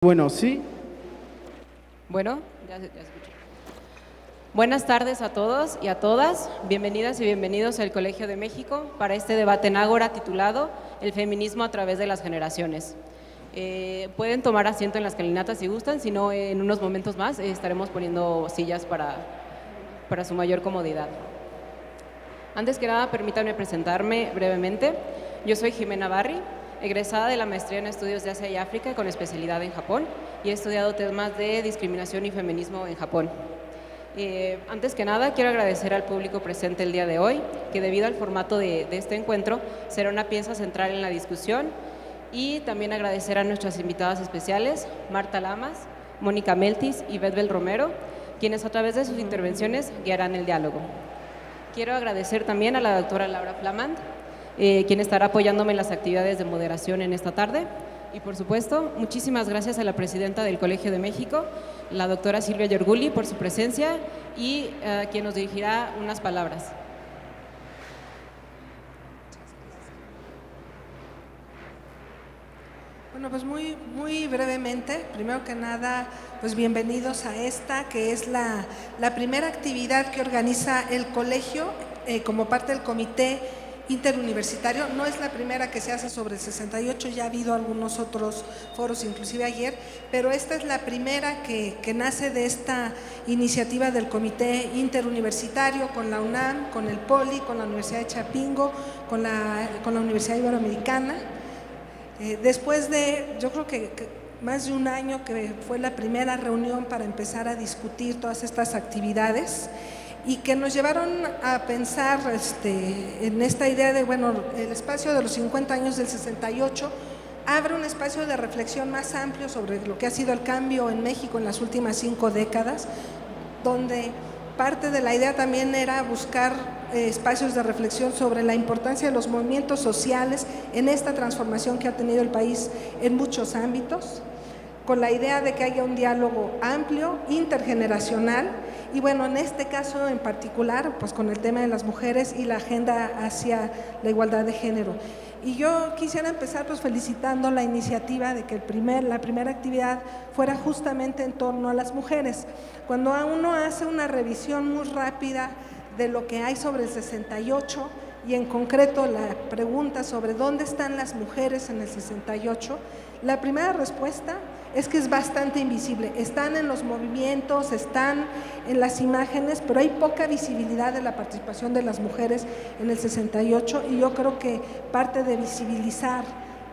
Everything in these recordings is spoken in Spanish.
Bueno, sí. Bueno, ya se escucha. Buenas tardes a todos y a todas. Bienvenidas y bienvenidos al Colegio de México para este debate en Ágora titulado El feminismo a través de las generaciones. Pueden tomar asiento en las escalinatas si gustan, si no, en unos momentos más estaremos poniendo sillas para su mayor comodidad. Antes que nada, permítanme presentarme brevemente. Yo soy Jimena Barri, egresada de la maestría en estudios de Asia y África con especialidad en Japón, y he estudiado temas de discriminación y feminismo en Japón. Antes que nada, quiero agradecer al público presente el día de hoy, que debido al formato de este encuentro será una pieza central en la discusión, y también agradecer a nuestras invitadas especiales, Marta Lamas, Mónica Meltis y Betbel Romero, quienes a través de sus intervenciones guiarán el diálogo. Quiero agradecer también a la doctora Laura Flamand, quien estará apoyándome en las actividades de moderación en esta tarde. Y por supuesto, muchísimas gracias a la presidenta del Colegio de México, la doctora Silvia Yorguli, por su presencia y quien nos dirigirá unas palabras. Bueno, pues muy brevemente, primero que nada, pues bienvenidos a esta, que es la primera actividad que organiza el colegio como parte del comité interuniversitario. No es la primera que se hace sobre el 68, ya ha habido algunos otros foros, inclusive ayer, pero esta es la primera que nace de esta iniciativa del comité interuniversitario con la UNAM, con el POLI, con la Universidad de Chapingo, con la Universidad Iberoamericana. Después de, yo creo que más de un año que fue la primera reunión para empezar a discutir todas estas actividades y que nos llevaron a pensar en esta idea de, bueno, el espacio de los 50 años del 68 abre un espacio de reflexión más amplio sobre lo que ha sido el cambio en México en las últimas 5 décadas, donde parte de la idea también era buscar espacios de reflexión sobre la importancia de los movimientos sociales en esta transformación que ha tenido el país en muchos ámbitos, con la idea de que haya un diálogo amplio, intergeneracional, y bueno, en este caso en particular, pues con el tema de las mujeres y la agenda hacia la igualdad de género. Y yo quisiera empezar pues felicitando la iniciativa de que la primera actividad fuera justamente en torno a las mujeres. Cuando uno hace una revisión muy rápida de lo que hay sobre el 68 y en concreto la pregunta sobre dónde están las mujeres en el 68, la primera respuesta es que es bastante invisible. Están en los movimientos, están en las imágenes, pero hay poca visibilidad de la participación de las mujeres en el 68 y yo creo que parte de visibilizar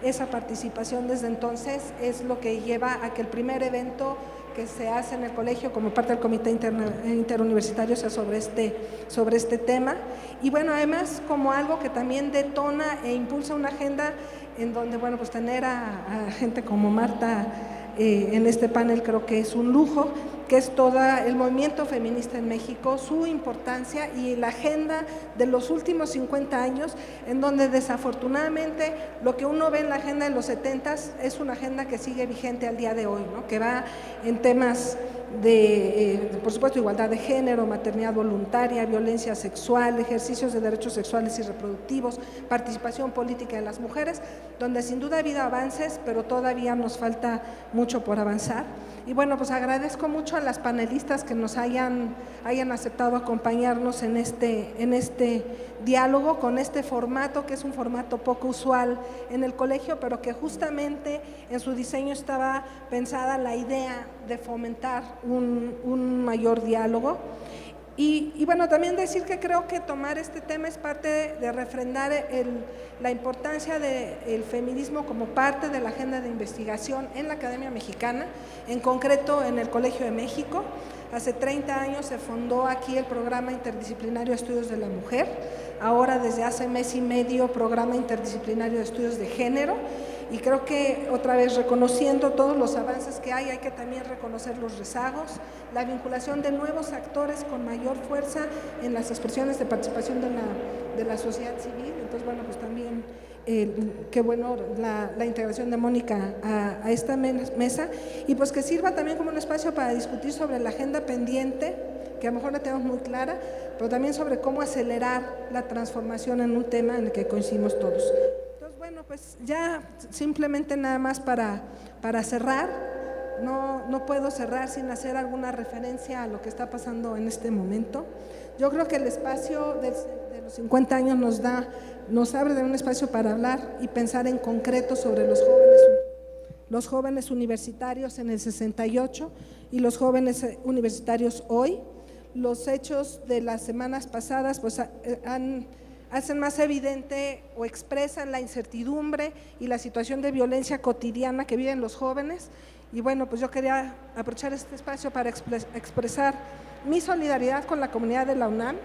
esa participación desde entonces es lo que lleva a que el primer evento que se hace en el colegio como parte del comité interuniversitario sea sobre este tema. Y bueno, además como algo que también detona e impulsa una agenda en donde, bueno, pues tener a gente como Marta en este panel creo que es un lujo, que es todo el movimiento feminista en México, su importancia y la agenda de los últimos 50 años, en donde desafortunadamente lo que uno ve en la agenda de los 70s es una agenda que sigue vigente al día de hoy, ¿no? Que va en temas de, por supuesto, igualdad de género, maternidad voluntaria, violencia sexual, ejercicios de derechos sexuales y reproductivos, participación política de las mujeres, donde sin duda ha habido avances, pero todavía nos falta mucho por avanzar. Y bueno, pues agradezco mucho a las panelistas que nos hayan aceptado acompañarnos en este diálogo con este formato, que es un formato poco usual en el colegio, pero que justamente en su diseño estaba pensada la idea de fomentar un mayor diálogo. Y bueno, también decir que creo que tomar este tema es parte de refrendar la importancia del feminismo como parte de la agenda de investigación en la Academia Mexicana, en concreto en el Colegio de México. Hace 30 años se fundó aquí el Programa Interdisciplinario de Estudios de la Mujer, ahora desde hace mes y medio Programa Interdisciplinario de Estudios de Género, y creo que otra vez reconociendo todos los avances que hay que también reconocer los rezagos, la vinculación de nuevos actores con mayor fuerza en las expresiones de participación de la sociedad civil. Entonces, bueno, pues también qué bueno la integración de Mónica a esta mesa, y pues que sirva también como un espacio para discutir sobre la agenda pendiente, que a lo mejor la tenemos muy clara, pero también sobre cómo acelerar la transformación en un tema en el que coincidimos todos. Entonces, bueno, pues ya simplemente nada más para cerrar, no puedo cerrar sin hacer alguna referencia a lo que está pasando en este momento. Yo creo que el espacio de los 50 años nos abre de un espacio para hablar y pensar en concreto sobre los jóvenes universitarios en el 68 y los jóvenes universitarios hoy. Los hechos de las semanas pasadas pues, hacen más evidente o expresan la incertidumbre y la situación de violencia cotidiana que viven los jóvenes. Y bueno, pues yo quería aprovechar este espacio para expresar mi solidaridad con la comunidad de la UNAM,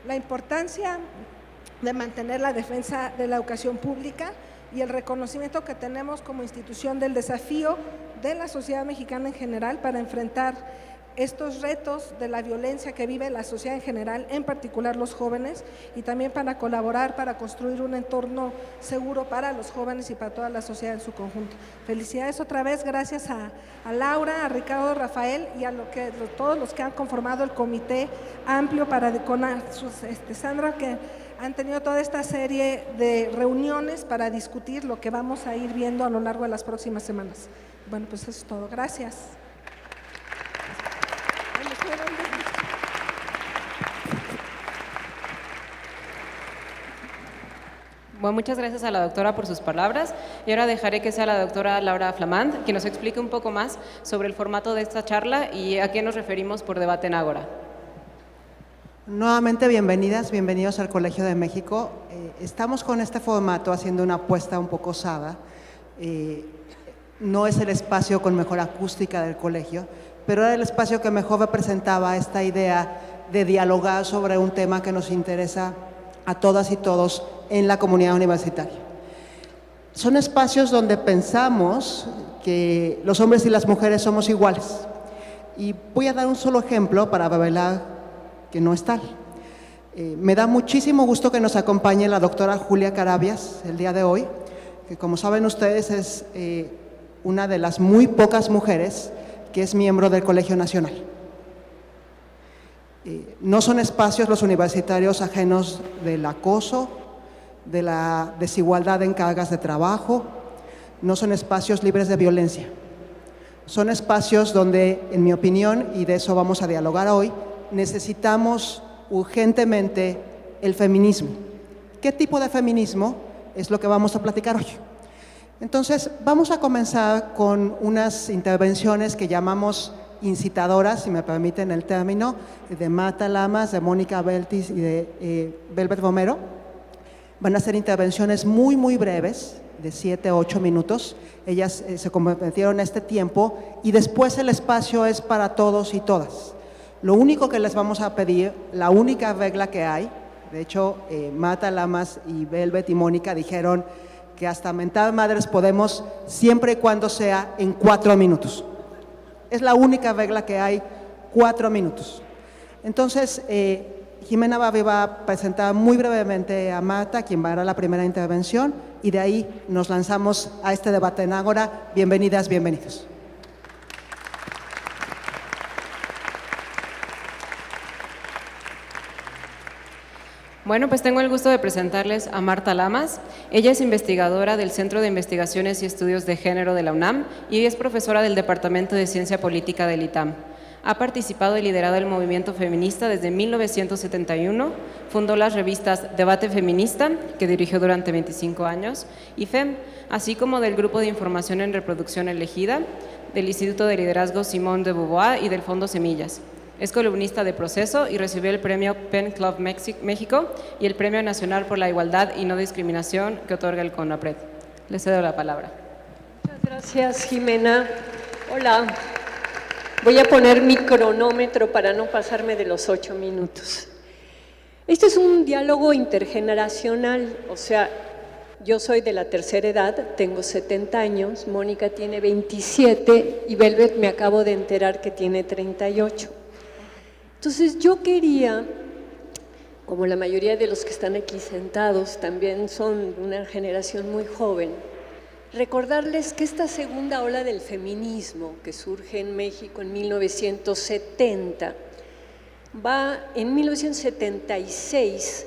la importancia de mantener la defensa de la educación pública y el reconocimiento que tenemos como institución del desafío de la sociedad mexicana en general para enfrentar estos retos de la violencia que vive la sociedad en general, en particular los jóvenes, y también para colaborar, para construir un entorno seguro para los jóvenes y para toda la sociedad en su conjunto. Felicidades otra vez, gracias a Laura, a Ricardo, Rafael y a todos los que han conformado el comité amplio con Sandra, que han tenido toda esta serie de reuniones para discutir lo que vamos a ir viendo a lo largo de las próximas semanas. Bueno, pues eso es todo. Gracias. Bueno, muchas gracias a la doctora por sus palabras y ahora dejaré que sea la doctora Laura Flamand quien nos explique un poco más sobre el formato de esta charla y a qué nos referimos por debate en Ágora. Nuevamente bienvenidas, bienvenidos al Colegio de México. Estamos con este formato haciendo una apuesta un poco osada. No es el espacio con mejor acústica del colegio, pero era el espacio que mejor representaba esta idea de dialogar sobre un tema que nos interesa a todas y todos en la comunidad universitaria. Son espacios donde pensamos que los hombres y las mujeres somos iguales. Y voy a dar un solo ejemplo para revelar que no es tal. Me da muchísimo gusto que nos acompañe la doctora Julia Carabias el día de hoy, que como saben ustedes es una de las muy pocas mujeres que es miembro del Colegio Nacional. No son espacios los universitarios ajenos del acoso, de la desigualdad en cargas de trabajo, no son espacios libres de violencia. Son espacios donde, en mi opinión, y de eso vamos a dialogar hoy, necesitamos urgentemente el feminismo. ¿Qué tipo de feminismo? Es lo que vamos a platicar hoy. Entonces, vamos a comenzar con unas intervenciones que llamamos incitadoras, si me permiten el término, de Marta Lamas, de Mónica Beltis y de Velvet Romero. Van a ser intervenciones muy breves, de 7 o 8 minutos. Ellas se comprometieron a este tiempo y después el espacio es para todos y todas. Lo único que les vamos a pedir, la única regla que hay, de hecho, Marta Lamas y Velvet y Mónica dijeron que hasta mentar madres podemos siempre y cuando sea en 4 minutos. Es la única regla que hay, 4 minutos. Entonces, Jimena va a presentar muy brevemente a Marta, quien va a dar la primera intervención, y de ahí nos lanzamos a este debate en Ágora. Bienvenidas, bienvenidos. Bueno, pues tengo el gusto de presentarles a Marta Lamas. Ella es investigadora del Centro de Investigaciones y Estudios de Género de la UNAM y es profesora del Departamento de Ciencia Política del ITAM. Ha participado y liderado el movimiento feminista desde 1971, fundó las revistas Debate Feminista, que dirigió durante 25 años, y FEM, así como del Grupo de Información en Reproducción Elegida, del Instituto de Liderazgo Simone de Beauvoir y del Fondo Semillas. Es columnista de Proceso y recibió el Premio Pen Club México y el Premio Nacional por la Igualdad y No Discriminación que otorga el CONAPRED. Le cedo la palabra. Muchas gracias, Jimena. Hola. Voy a poner mi cronómetro para no pasarme de los 8 minutos. Este es un diálogo intergeneracional, o sea, yo soy de la tercera edad, tengo 70 años, Mónica tiene 27 y Velvet me acabo de enterar que tiene 38. Entonces yo quería, como la mayoría de los que están aquí sentados también son de una generación muy joven, recordarles que esta segunda ola del feminismo que surge en México en 1970 va en 1976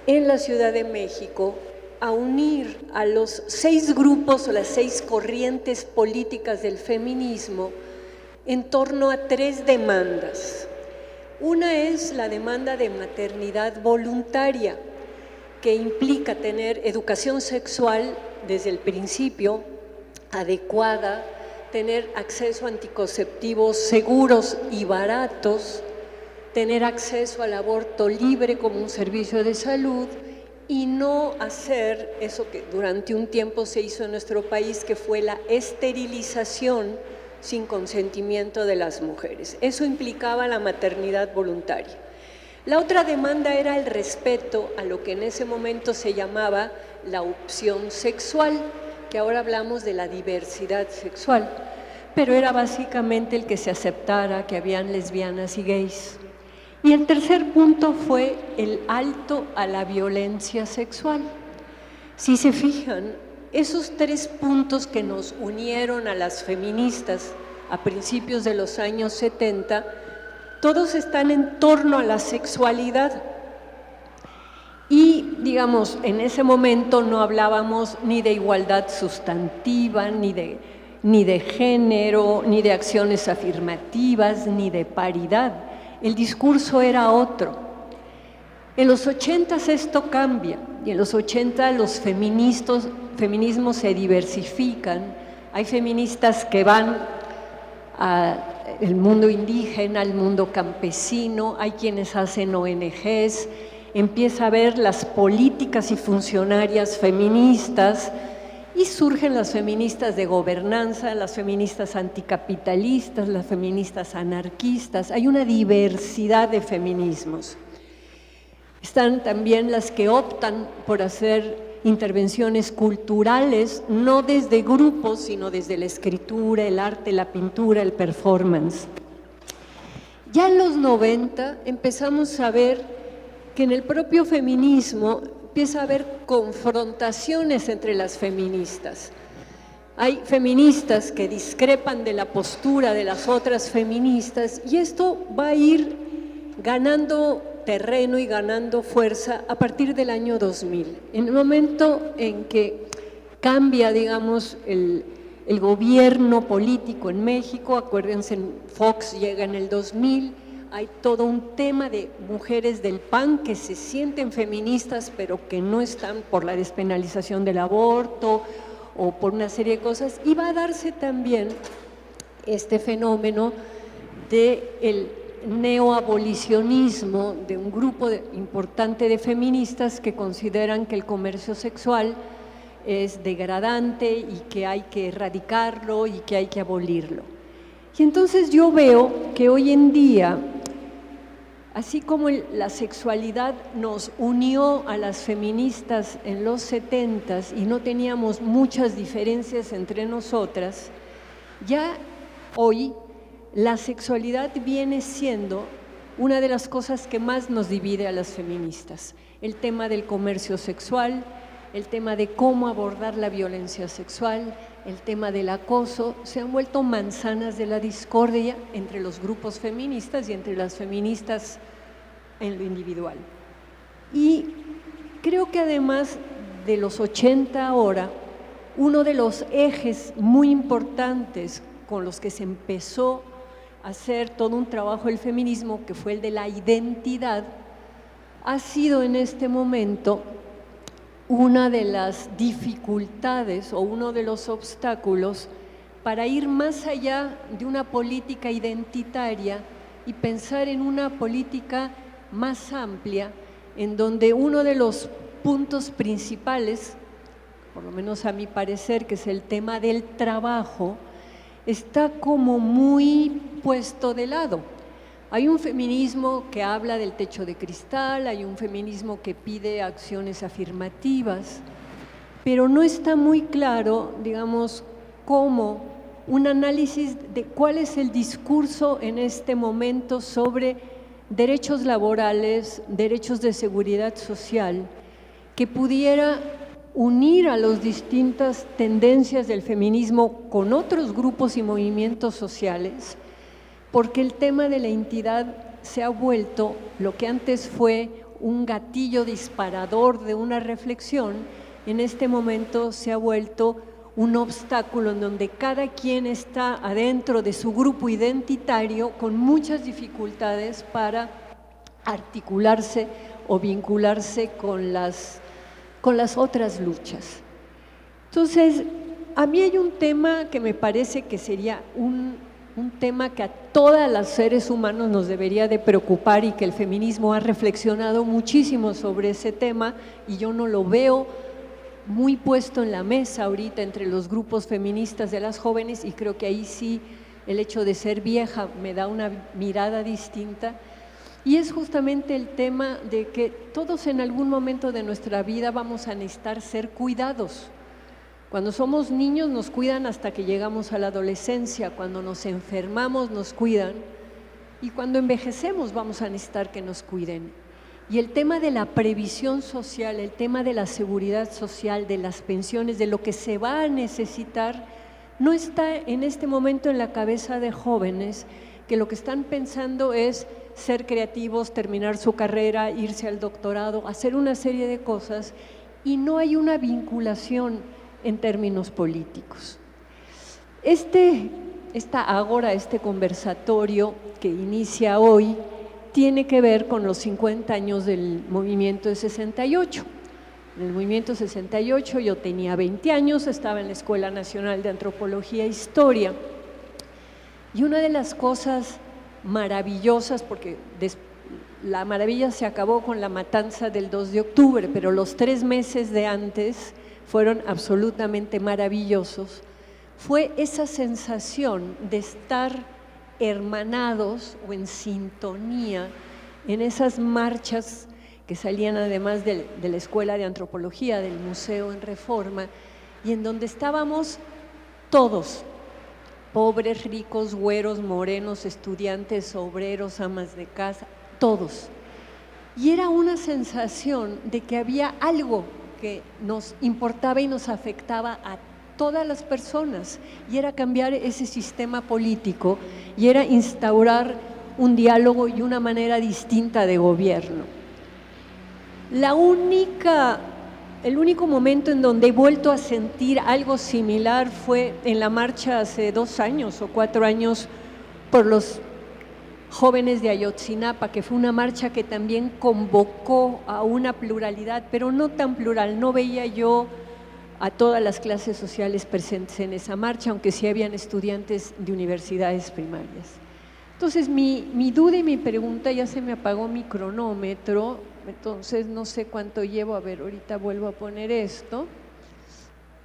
en la Ciudad de México a unir a los 6 grupos o las 6 corrientes políticas del feminismo en torno a 3 demandas. Una es la demanda de maternidad voluntaria, que implica tener educación sexual desde el principio adecuada, tener acceso a anticonceptivos seguros y baratos, tener acceso al aborto libre como un servicio de salud y no hacer eso que durante un tiempo se hizo en nuestro país, que fue la esterilización sin consentimiento de las mujeres. Eso implicaba la maternidad voluntaria. La otra demanda era el respeto a lo que en ese momento se llamaba la opción sexual, que ahora hablamos de la diversidad sexual, pero era básicamente el que se aceptara que habían lesbianas y gays. Y el tercer punto fue el alto a la violencia sexual. Si se fijan, esos 3 puntos que nos unieron a las feministas a principios de los años 70, todos están en torno a la sexualidad. Y, digamos, en ese momento no hablábamos ni de igualdad sustantiva, ni de género, ni de acciones afirmativas, ni de paridad. El discurso era otro. En los 80 esto cambia, y en los 80 los feminismos se diversifican. Hay feministas que van al mundo indígena, al mundo campesino, hay quienes hacen ONGs, empieza a ver las políticas y funcionarias feministas y surgen las feministas de gobernanza, las feministas anticapitalistas, las feministas anarquistas. Hay una diversidad de feminismos. Están también las que optan por hacer intervenciones culturales, no desde grupos, sino desde la escritura, el arte, la pintura, el performance. Ya en los 90 empezamos a ver que en el propio feminismo empieza a haber confrontaciones entre las feministas. Hay feministas que discrepan de la postura de las otras feministas y esto va a ir ganando terreno y ganando fuerza a partir del año 2000. En el momento en que cambia, digamos, el gobierno político en México, acuérdense, Fox llega en el 2000, hay todo un tema de mujeres del PAN que se sienten feministas pero que no están por la despenalización del aborto o por una serie de cosas, y va a darse también este fenómeno del neoabolicionismo de un grupo importante de feministas que consideran que el comercio sexual es degradante y que hay que erradicarlo y que hay que abolirlo. Y entonces yo veo que hoy en día, así como la sexualidad nos unió a las feministas en los 70s y no teníamos muchas diferencias entre nosotras, ya hoy la sexualidad viene siendo una de las cosas que más nos divide a las feministas. El tema del comercio sexual, el tema de cómo abordar la violencia sexual, el tema del acoso, se han vuelto manzanas de la discordia entre los grupos feministas y entre las feministas en lo individual. Y creo que además de los 80 ahora, uno de los ejes muy importantes con los que se empezó a hacer todo un trabajo del feminismo, que fue el de la identidad, ha sido en este momento una de las dificultades o uno de los obstáculos para ir más allá de una política identitaria y pensar en una política más amplia, en donde uno de los puntos principales, por lo menos a mi parecer, que es el tema del trabajo, está como muy puesto de lado. Hay un feminismo que habla del techo de cristal, hay un feminismo que pide acciones afirmativas, pero no está muy claro, digamos, cómo un análisis de cuál es el discurso en este momento sobre derechos laborales, derechos de seguridad social, que pudiera unir a las distintas tendencias del feminismo con otros grupos y movimientos sociales, porque el tema de la identidad se ha vuelto lo que antes fue un gatillo disparador de una reflexión, en este momento se ha vuelto un obstáculo en donde cada quien está adentro de su grupo identitario con muchas dificultades para articularse o vincularse con las otras luchas. Entonces, a mí hay un tema que me parece que sería un tema que a todos los seres humanos nos debería de preocupar y que el feminismo ha reflexionado muchísimo sobre ese tema y yo no lo veo muy puesto en la mesa ahorita entre los grupos feministas de las jóvenes, y creo que ahí sí el hecho de ser vieja me da una mirada distinta, y es justamente el tema de que todos en algún momento de nuestra vida vamos a necesitar ser cuidados. Cuando somos niños nos cuidan hasta que llegamos a la adolescencia, cuando nos enfermamos nos cuidan, y cuando envejecemos vamos a necesitar que nos cuiden. Y el tema de la previsión social, el tema de la seguridad social, de las pensiones, de lo que se va a necesitar, no está en este momento en la cabeza de jóvenes que lo que están pensando es ser creativos, terminar su carrera, irse al doctorado, hacer una serie de cosas, y no hay una vinculación en términos políticos. Esta ágora, este conversatorio que inicia hoy, tiene que ver con los 50 años del movimiento de 68. En el movimiento 68 yo tenía 20 años, estaba en la Escuela Nacional de Antropología e Historia, y una de las cosas maravillosas, porque la maravilla se acabó con la matanza del 2 de octubre, pero los 3 meses de antes fueron absolutamente maravillosos, fue esa sensación de estar hermanados o en sintonía en esas marchas que salían además de la Escuela de Antropología, del Museo en Reforma, y en donde estábamos todos, pobres, ricos, güeros, morenos, estudiantes, obreros, amas de casa, todos. Y era una sensación de que había algo que nos importaba y nos afectaba a todas las personas, y era cambiar ese sistema político y era instaurar un diálogo y una manera distinta de gobierno. El único momento en donde he vuelto a sentir algo similar fue en la marcha hace 2 años o 4 años por los jóvenes de Ayotzinapa, que fue una marcha que también convocó a una pluralidad, pero no tan plural. No veía yo a todas las clases sociales presentes en esa marcha, aunque sí habían estudiantes de universidades primarias. Entonces, mi duda y mi pregunta, ya se me apagó mi cronómetro, entonces no sé cuánto llevo. A ver, ahorita vuelvo a poner esto.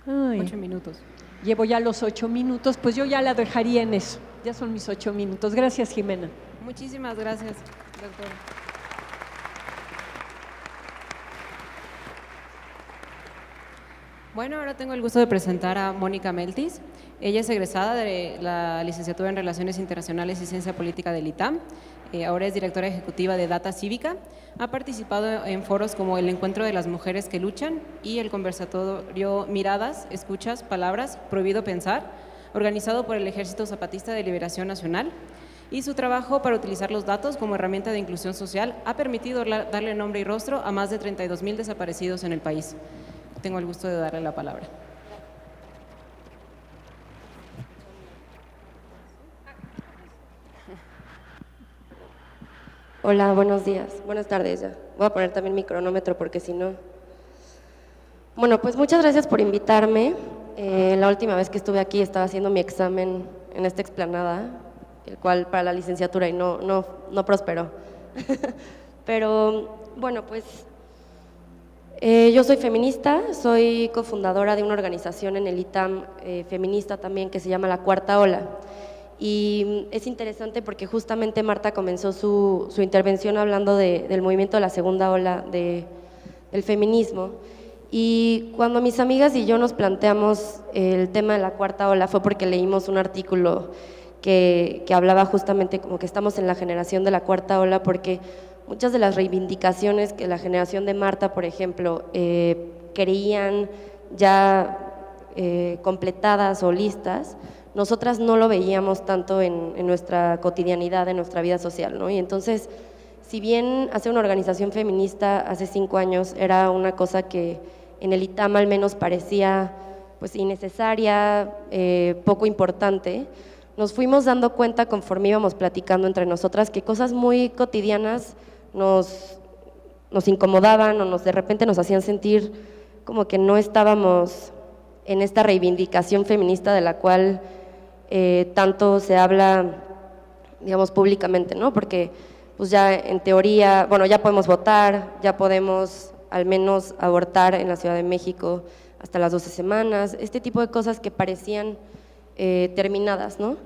8 minutos. Llevo ya los 8 minutos, pues yo ya la dejaría en eso. Ya son mis 8 minutos. Gracias, Jimena. Muchísimas gracias, doctora. Bueno, ahora tengo el gusto de presentar a Mónica Meltis. Ella es egresada de la licenciatura en Relaciones Internacionales y Ciencia Política del ITAM. Ahora es directora ejecutiva de Data Cívica. Ha participado en foros como el Encuentro de las Mujeres que Luchan y el conversatorio Miradas, Escuchas, Palabras, Prohibido Pensar, organizado por el Ejército Zapatista de Liberación Nacional. Y su trabajo para utilizar los datos como herramienta de inclusión social ha permitido darle nombre y rostro a más de 32,000 desaparecidos en el país. Tengo el gusto de darle la palabra. Hola, buenos días, buenas tardes ya. Voy a poner también mi cronómetro porque si no… Bueno, pues muchas gracias por invitarme. La última vez que estuve aquí estaba haciendo mi examen en esta explanada, el cual para la licenciatura y no prosperó. Pero bueno, pues yo soy feminista, soy cofundadora de una organización en el ITAM feminista también que se llama La Cuarta Ola. Y es interesante porque justamente Marta comenzó su intervención hablando del movimiento de la segunda ola del feminismo, y cuando mis amigas y yo nos planteamos el tema de la cuarta ola fue porque leímos un artículo que hablaba justamente como que estamos en la generación de la cuarta ola, porque muchas de las reivindicaciones que la generación de Marta, por ejemplo, creían ya completadas o listas, nosotras no lo veíamos tanto en nuestra cotidianidad, en nuestra vida social, ¿no? Y entonces, si bien hacer una organización feminista hace 5 años era una cosa que en el ITAM al menos parecía pues innecesaria, poco importante, nos fuimos dando cuenta conforme íbamos platicando entre nosotras que cosas muy cotidianas nos incomodaban o de repente nos hacían sentir como que no estábamos en esta reivindicación feminista de la cual tanto se habla, digamos, públicamente, ¿no? Porque pues ya en teoría, bueno, ya podemos votar, ya podemos al menos abortar en la Ciudad de México hasta las 12 semanas, este tipo de cosas que parecían terminadas, ¿no?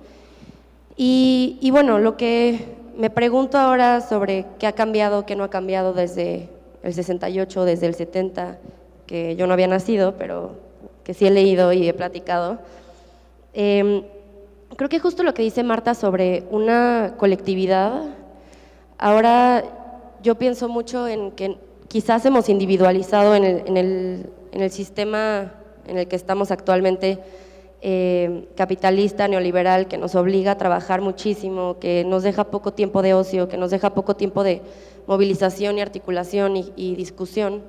Y bueno, lo que me pregunto ahora sobre qué ha cambiado, qué no ha cambiado desde el 68, desde el 70, que yo no había nacido, pero que sí he leído y he platicado. Creo que justo lo que dice Marta sobre una colectividad, ahora yo pienso mucho en que quizás hemos individualizado en el sistema en el que estamos actualmente, capitalista, neoliberal, que nos obliga a trabajar muchísimo, que nos deja poco tiempo de ocio, que nos deja poco tiempo de movilización y articulación y discusión,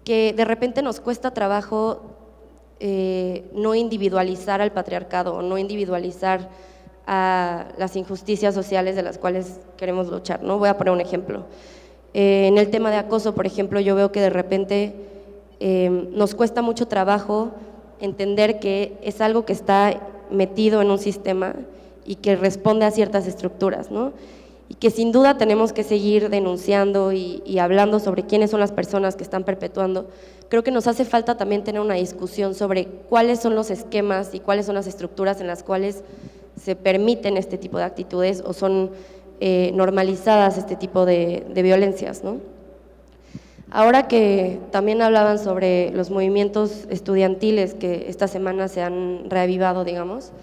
que de repente nos cuesta trabajo no individualizar al patriarcado, no individualizar a las injusticias sociales de las cuales queremos luchar, ¿no? Voy a poner un ejemplo. En el tema de acoso, por ejemplo, yo veo que de repente nos cuesta mucho trabajo entender que es algo que está metido en un sistema y que responde a ciertas estructuras, ¿no? Y que sin duda tenemos que seguir denunciando y hablando sobre quiénes son las personas que están perpetuando. Creo que nos hace falta también tener una discusión sobre cuáles son los esquemas y cuáles son las estructuras en las cuales se permiten este tipo de actitudes o son normalizadas este tipo de violencias, ¿no? Ahora que también hablaban sobre los movimientos estudiantiles que esta semana se han reavivado, digamos,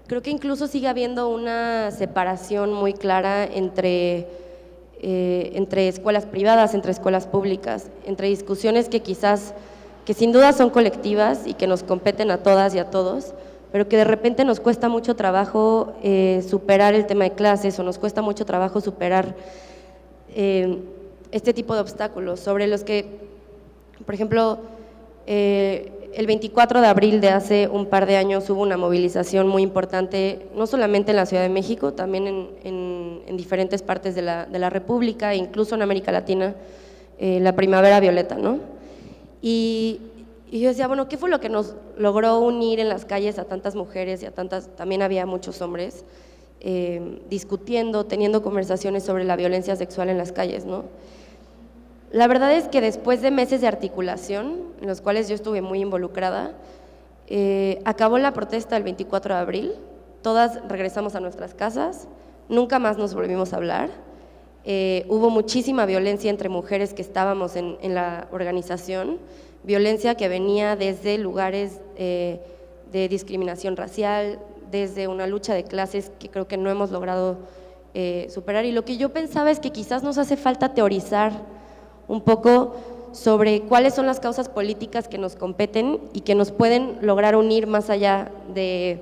creo que incluso sigue habiendo una separación muy clara entre escuelas privadas, entre escuelas públicas, entre discusiones que quizás, que sin duda son colectivas y que nos competen a todas y a todos, pero que de repente nos cuesta mucho trabajo superar el tema de clases o nos cuesta mucho trabajo superar este tipo de obstáculos, sobre los que, por ejemplo, el 24 de abril de hace un par de años hubo una movilización muy importante, no solamente en la Ciudad de México, también en diferentes partes de la República, incluso en América Latina, la Primavera Violeta, ¿no? Y yo decía, bueno, ¿qué fue lo que nos logró unir en las calles a tantas mujeres y a tantas, también había muchos hombres, discutiendo, teniendo conversaciones sobre la violencia sexual en las calles, ¿no? La verdad es que después de meses de articulación, en los cuales yo estuve muy involucrada, acabó la protesta el 24 de abril, todas regresamos a nuestras casas, nunca más nos volvimos a hablar, hubo muchísima violencia entre mujeres que estábamos en la organización, violencia que venía desde lugares de discriminación racial, desde una lucha de clases que creo que no hemos logrado superar, y lo que yo pensaba es que quizás nos hace falta teorizar un poco sobre cuáles son las causas políticas que nos competen y que nos pueden lograr unir más allá de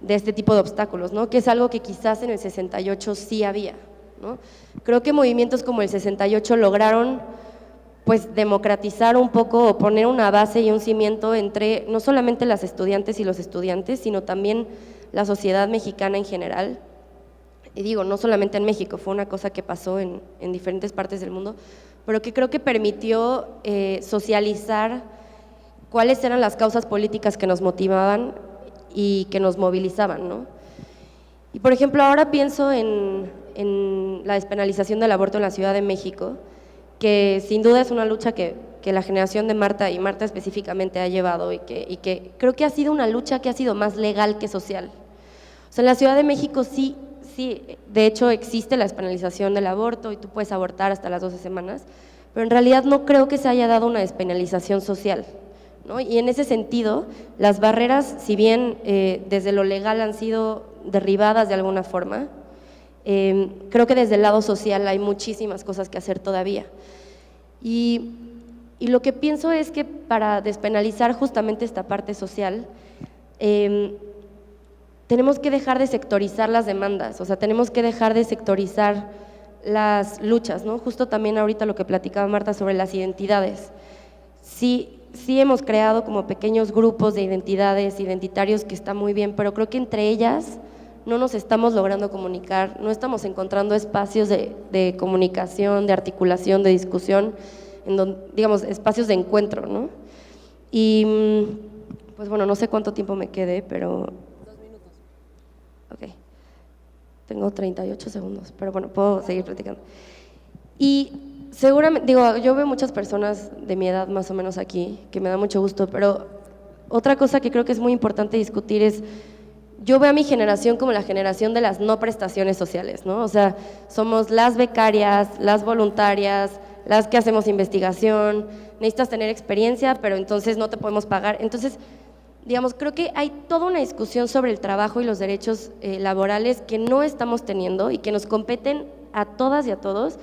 este tipo de obstáculos, ¿no? Que es algo que quizás en el 68 sí había, ¿no? Creo que movimientos como el 68 lograron pues democratizar un poco o poner una base y un cimiento entre no solamente las estudiantes y los estudiantes, sino también la sociedad mexicana en general. Y digo, no solamente en México, fue una cosa que pasó en diferentes partes del mundo, pero que creo que permitió socializar cuáles eran las causas políticas que nos motivaban y que nos movilizaban, ¿no? Y por ejemplo, ahora pienso en la despenalización del aborto en la Ciudad de México, que sin duda es una lucha que la generación de Marta y Marta específicamente ha llevado y que creo que ha sido una lucha que ha sido más legal que social. O sea, en la Ciudad de México sí, de hecho existe la despenalización del aborto y tú puedes abortar hasta las 12 semanas, pero en realidad no creo que se haya dado una despenalización social, ¿no? Y en ese sentido, las barreras, si bien desde lo legal han sido derribadas de alguna forma, creo que desde el lado social hay muchísimas cosas que hacer todavía. Y lo que pienso es que para despenalizar justamente esta parte social, tenemos que dejar de sectorizar las demandas, o sea, tenemos que dejar de sectorizar las luchas, ¿no? Justo también ahorita lo que platicaba Marta sobre las identidades. Si sí hemos creado como pequeños grupos de identidades, identitarios, que está muy bien, pero creo que entre ellas no nos estamos logrando comunicar, no estamos encontrando espacios de comunicación, de articulación, de discusión, en donde, digamos, espacios de encuentro, ¿no? Y pues bueno, no sé cuánto tiempo me quede, pero… 2 minutos. Ok. Tengo 38 segundos, pero bueno, puedo seguir platicando. Y seguramente, digo, yo veo muchas personas de mi edad más o menos aquí, que me da mucho gusto, pero otra cosa que creo que es muy importante discutir es, yo veo a mi generación como la generación de las no prestaciones sociales, ¿no? O sea, somos las becarias, las voluntarias, las que hacemos investigación, necesitas tener experiencia, pero entonces no te podemos pagar. Entonces, digamos, creo que hay toda una discusión sobre el trabajo y los derechos laborales que no estamos teniendo y que nos competen a todas y a todos,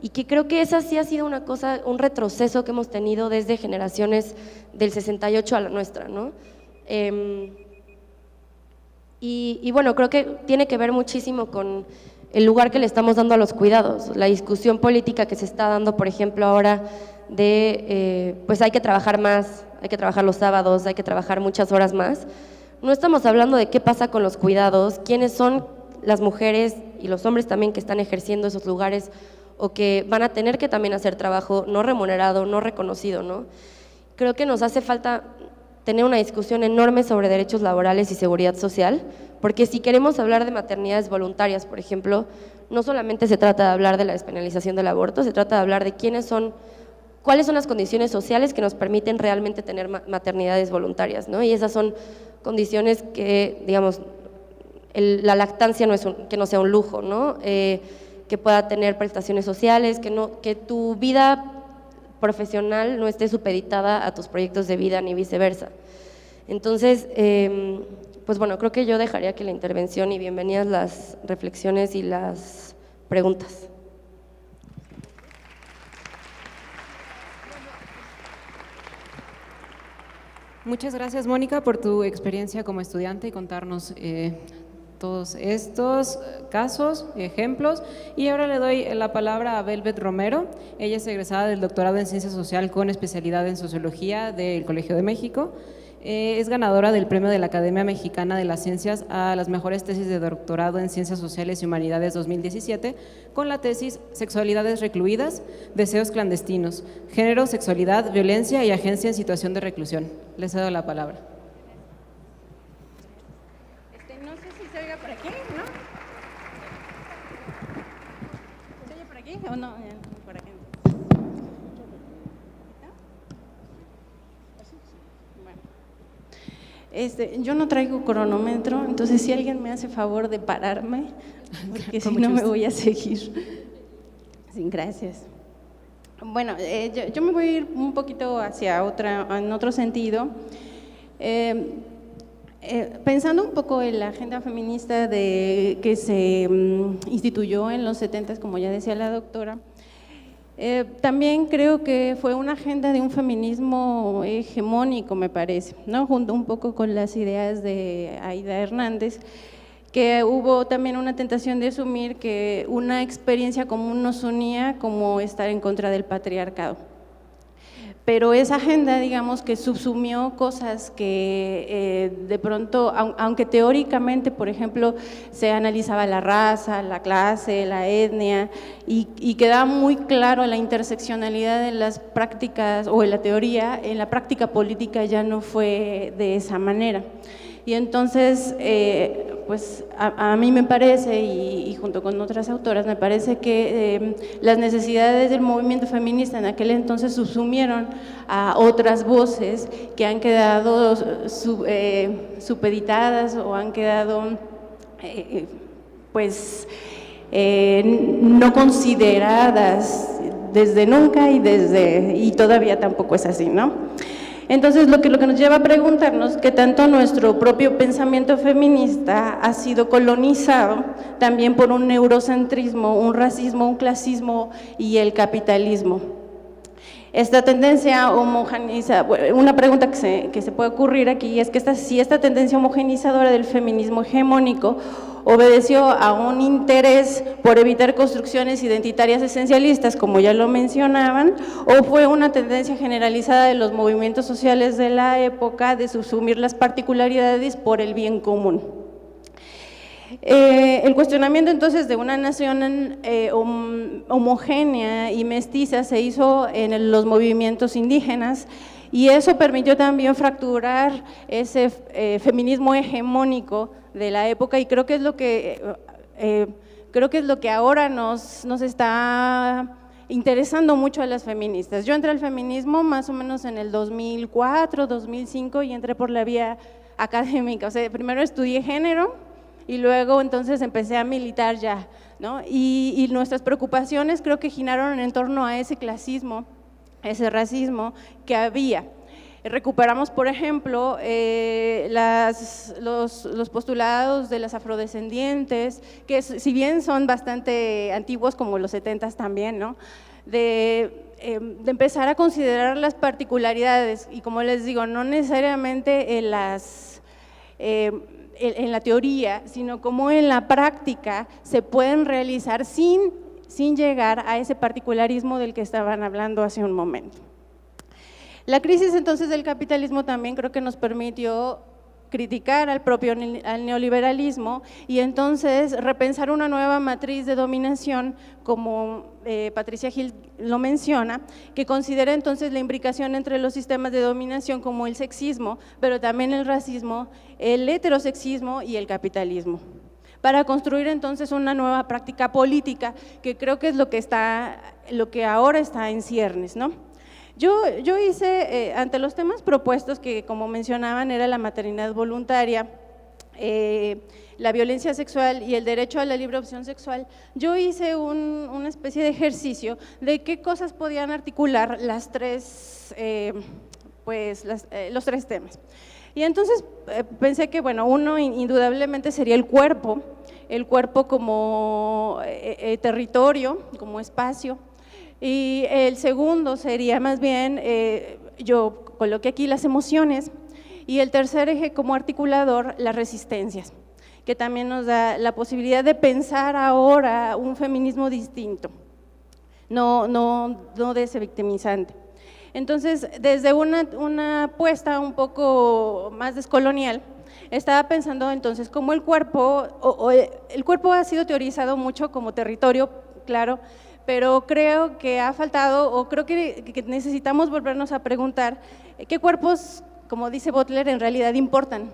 y que creo que esa sí ha sido una cosa, un retroceso que hemos tenido desde generaciones del 68 a la nuestra, ¿no? Y bueno, creo que tiene que ver muchísimo con el lugar que le estamos dando a los cuidados, la discusión política que se está dando, por ejemplo, ahora de, pues hay que trabajar más, hay que trabajar los sábados, hay que trabajar muchas horas más. No estamos hablando de qué pasa con los cuidados, quiénes son las mujeres y los hombres también que están ejerciendo esos lugares o que van a tener que también hacer trabajo no remunerado, no reconocido, ¿no? Creo que nos hace falta tener una discusión enorme sobre derechos laborales y seguridad social, porque si queremos hablar de maternidades voluntarias, por ejemplo, no solamente se trata de hablar de la despenalización del aborto, se trata de hablar de cuáles son las condiciones sociales que nos permiten realmente tener maternidades voluntarias, ¿no? Y esas son condiciones que, digamos, la lactancia que no sea un lujo, ¿no? Que pueda tener prestaciones sociales, que tu vida profesional no esté supeditada a tus proyectos de vida ni viceversa. Entonces, pues bueno, creo que yo dejaría que la intervención y bienvenidas las reflexiones y las preguntas. Muchas gracias, Mónica, por tu experiencia como estudiante y contarnos todos estos casos y ejemplos. Y ahora le doy la palabra a Velvet Romero. Ella es egresada del doctorado en Ciencia Social con especialidad en Sociología del Colegio de México. Es ganadora del Premio de la Academia Mexicana de las Ciencias a las mejores tesis de doctorado en Ciencias Sociales y Humanidades 2017 con la tesis Sexualidades recluidas, deseos clandestinos, género, sexualidad, violencia y agencia en situación de reclusión. Les cedo la palabra. No sé si se oiga por aquí, ¿no? ¿Se oye por aquí o no? Por aquí. Yo no traigo cronómetro, entonces si alguien me hace favor de pararme, porque si no me voy a seguir. Sí, gracias. Bueno, yo me voy a ir un poquito en otro sentido. Pensando un poco en la agenda feminista que se instituyó en los 70s, como ya decía la doctora, también creo que fue una agenda de un feminismo hegemónico, me parece, ¿no? Junto un poco con las ideas de Aida Hernández, que hubo también una tentación de asumir que una experiencia común nos unía como estar en contra del patriarcado. Pero esa agenda, digamos, que subsumió cosas que de pronto, aunque teóricamente, por ejemplo, se analizaba la raza, la clase, la etnia, y quedaba muy claro la interseccionalidad de las prácticas o en la teoría, en la práctica política ya no fue de esa manera. Y entonces, pues a mí me parece, y junto con otras autoras, me parece que las necesidades del movimiento feminista en aquel entonces subsumieron a otras voces que han quedado supeditadas o han quedado, no consideradas desde nunca y todavía tampoco es así, ¿no? Entonces, lo que nos lleva a preguntarnos que tanto nuestro propio pensamiento feminista ha sido colonizado también por un eurocentrismo, un racismo, un clasismo y el capitalismo. Esta tendencia homogeniza, una pregunta que se puede ocurrir aquí es que si esta tendencia homogenizadora del feminismo hegemónico obedeció a un interés por evitar construcciones identitarias esencialistas, como ya lo mencionaban, o fue una tendencia generalizada de los movimientos sociales de la época de subsumir las particularidades por el bien común. El cuestionamiento entonces de una nación homogénea y mestiza se hizo en los movimientos indígenas, y eso permitió también fracturar ese feminismo hegemónico de la época, y creo que es lo que ahora nos está interesando mucho a las feministas. Yo entré al feminismo más o menos en el 2004, 2005, y entré por la vía académica. O sea, primero estudié género y luego entonces empecé a militar ya, ¿no? Y nuestras preocupaciones creo que giraron en torno a ese clasismo, ese racismo que había. Recuperamos, por ejemplo, los postulados de las afrodescendientes, que si bien son bastante antiguos, como los 70s también, ¿no? De empezar a considerar las particularidades, y como les digo, no necesariamente en la teoría, sino como en la práctica se pueden realizar sin llegar a ese particularismo del que estaban hablando hace un momento. La crisis entonces del capitalismo también creo que nos permitió criticar al neoliberalismo y entonces repensar una nueva matriz de dominación, como Patricia Hill lo menciona, que considera entonces la imbricación entre los sistemas de dominación como el sexismo, pero también el racismo, el heterosexismo y el capitalismo, para construir entonces una nueva práctica política, que creo que es lo que ahora está en ciernes, ¿no? Yo hice, ante los temas propuestos, que como mencionaban era la maternidad voluntaria, la violencia sexual y el derecho a la libre opción sexual, yo hice una especie de ejercicio de qué cosas podían articular los tres temas. Y entonces pensé que, bueno, uno indudablemente sería el cuerpo como territorio, como espacio. Y el segundo sería más bien, yo coloqué aquí las emociones, y el tercer eje como articulador, las resistencias, que también nos da la posibilidad de pensar ahora un feminismo distinto, no de ese victimizante. Entonces, desde una apuesta un poco más descolonial, estaba pensando entonces cómo el cuerpo ha sido teorizado mucho como territorio, claro, pero creo que ha faltado, o creo que necesitamos volvernos a preguntar qué cuerpos, como dice Butler, en realidad importan,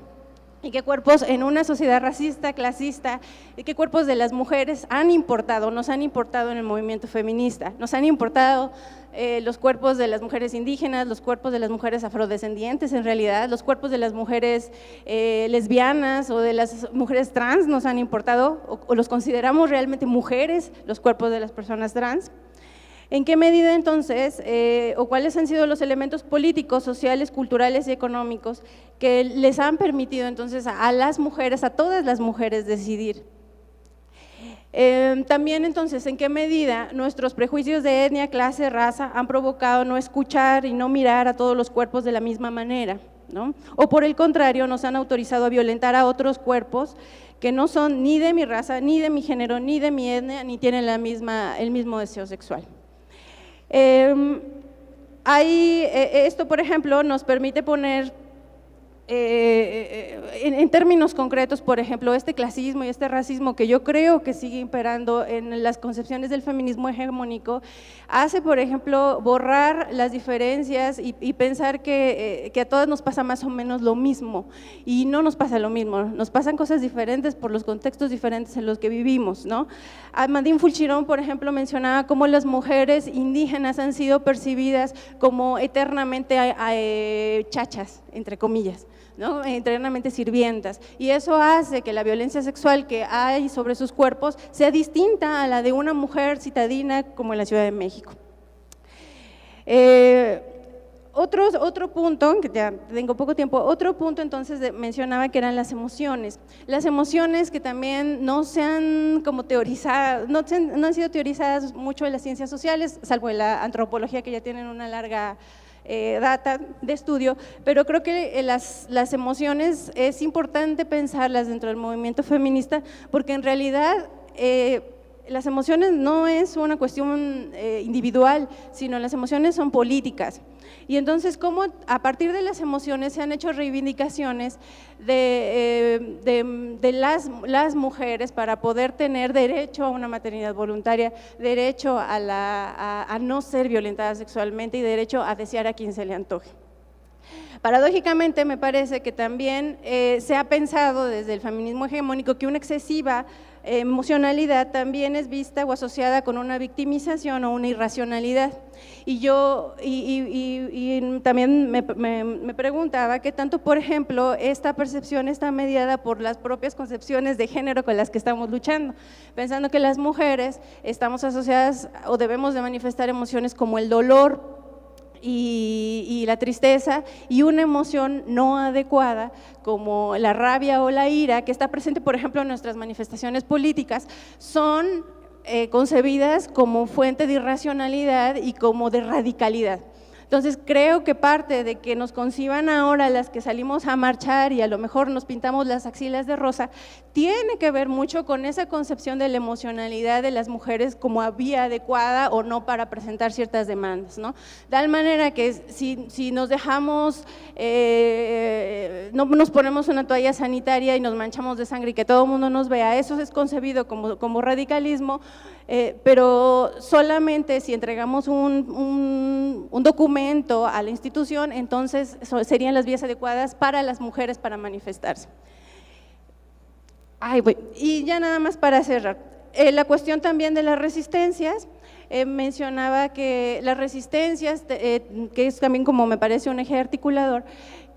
y qué cuerpos en una sociedad racista, clasista, y qué cuerpos de las mujeres nos han importado en el movimiento feminista. Nos han importado los cuerpos de las mujeres indígenas, los cuerpos de las mujeres afrodescendientes, en realidad, los cuerpos de las mujeres lesbianas o de las mujeres trans nos han importado, o los consideramos realmente mujeres, los cuerpos de las personas trans. ¿En qué medida entonces, o cuáles han sido los elementos políticos, sociales, culturales y económicos que les han permitido entonces a las mujeres, a todas las mujeres, decidir? También entonces, ¿en qué medida nuestros prejuicios de etnia, clase, raza han provocado no escuchar y no mirar a todos los cuerpos de la misma manera, ¿no? O por el contrario, nos han autorizado a violentar a otros cuerpos que no son ni de mi raza, ni de mi género, ni de mi etnia, ni tienen el mismo deseo sexual. Esto, por ejemplo, nos permite poner en términos concretos, por ejemplo, este clasismo y este racismo que yo creo que sigue imperando en las concepciones del feminismo hegemónico, hace, por ejemplo, borrar las diferencias y pensar que a todas nos pasa más o menos lo mismo, y no nos pasa lo mismo, nos pasan cosas diferentes por los contextos diferentes en los que vivimos, ¿no? Amandine Fulchiron, por ejemplo, mencionaba cómo las mujeres indígenas han sido percibidas como eternamente chachas, entre comillas, ¿no? Eternamente sirvientas, y eso hace que la violencia sexual que hay sobre sus cuerpos sea distinta a la de una mujer citadina como en la Ciudad de México. Otro punto, que ya tengo poco tiempo, otro punto entonces mencionaba que eran las emociones que también no se han como teorizado, no han sido teorizadas mucho en las ciencias sociales, salvo en la antropología, que ya tienen una larga data de estudio, pero creo que las emociones es importante pensarlas dentro del movimiento feminista, porque en realidad las emociones no es una cuestión individual, sino las emociones son políticas. Y entonces, ¿cómo a partir de las emociones se han hecho reivindicaciones de las mujeres para poder tener derecho a una maternidad voluntaria, derecho a no ser violentadas sexualmente y derecho a desear a quien se le antoje? Paradójicamente, me parece que también se ha pensado desde el feminismo hegemónico que una excesiva emocionalidad también es vista o asociada con una victimización o una irracionalidad. Y yo también me preguntaba qué tanto, por ejemplo, esta percepción está mediada por las propias concepciones de género con las que estamos luchando, pensando que las mujeres estamos asociadas o debemos de manifestar emociones como el dolor y la tristeza, y una emoción no adecuada como la rabia o la ira, que está presente, por ejemplo, en nuestras manifestaciones políticas, son concebidas como fuente de irracionalidad y como de radicalidad. Entonces, creo que parte de que nos conciban ahora las que salimos a marchar y a lo mejor nos pintamos las axilas de rosa, tiene que ver mucho con esa concepción de la emocionalidad de las mujeres como vía adecuada o no para presentar ciertas demandas, ¿no? De tal manera que si nos dejamos, no nos ponemos una toalla sanitaria y nos manchamos de sangre y que todo el mundo nos vea, eso es concebido como radicalismo, pero solamente si entregamos un documento a la institución, entonces serían las vías adecuadas para las mujeres para manifestarse. Y ya nada más para cerrar, la cuestión también de las resistencias, mencionaba que las resistencias, que es también como me parece un eje articulador,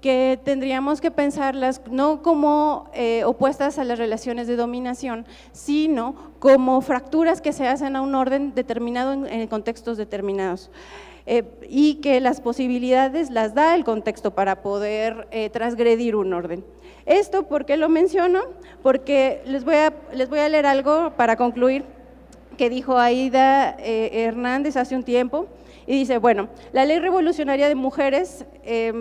que tendríamos que pensarlas no como opuestas a las relaciones de dominación, sino como fracturas que se hacen a un orden determinado en contextos determinados. Y que las posibilidades las da el contexto para poder transgredir un orden. ¿Esto por qué lo menciono? Porque les voy a leer algo para concluir que dijo Aida Hernández hace un tiempo, y dice, bueno, la ley revolucionaria de mujeres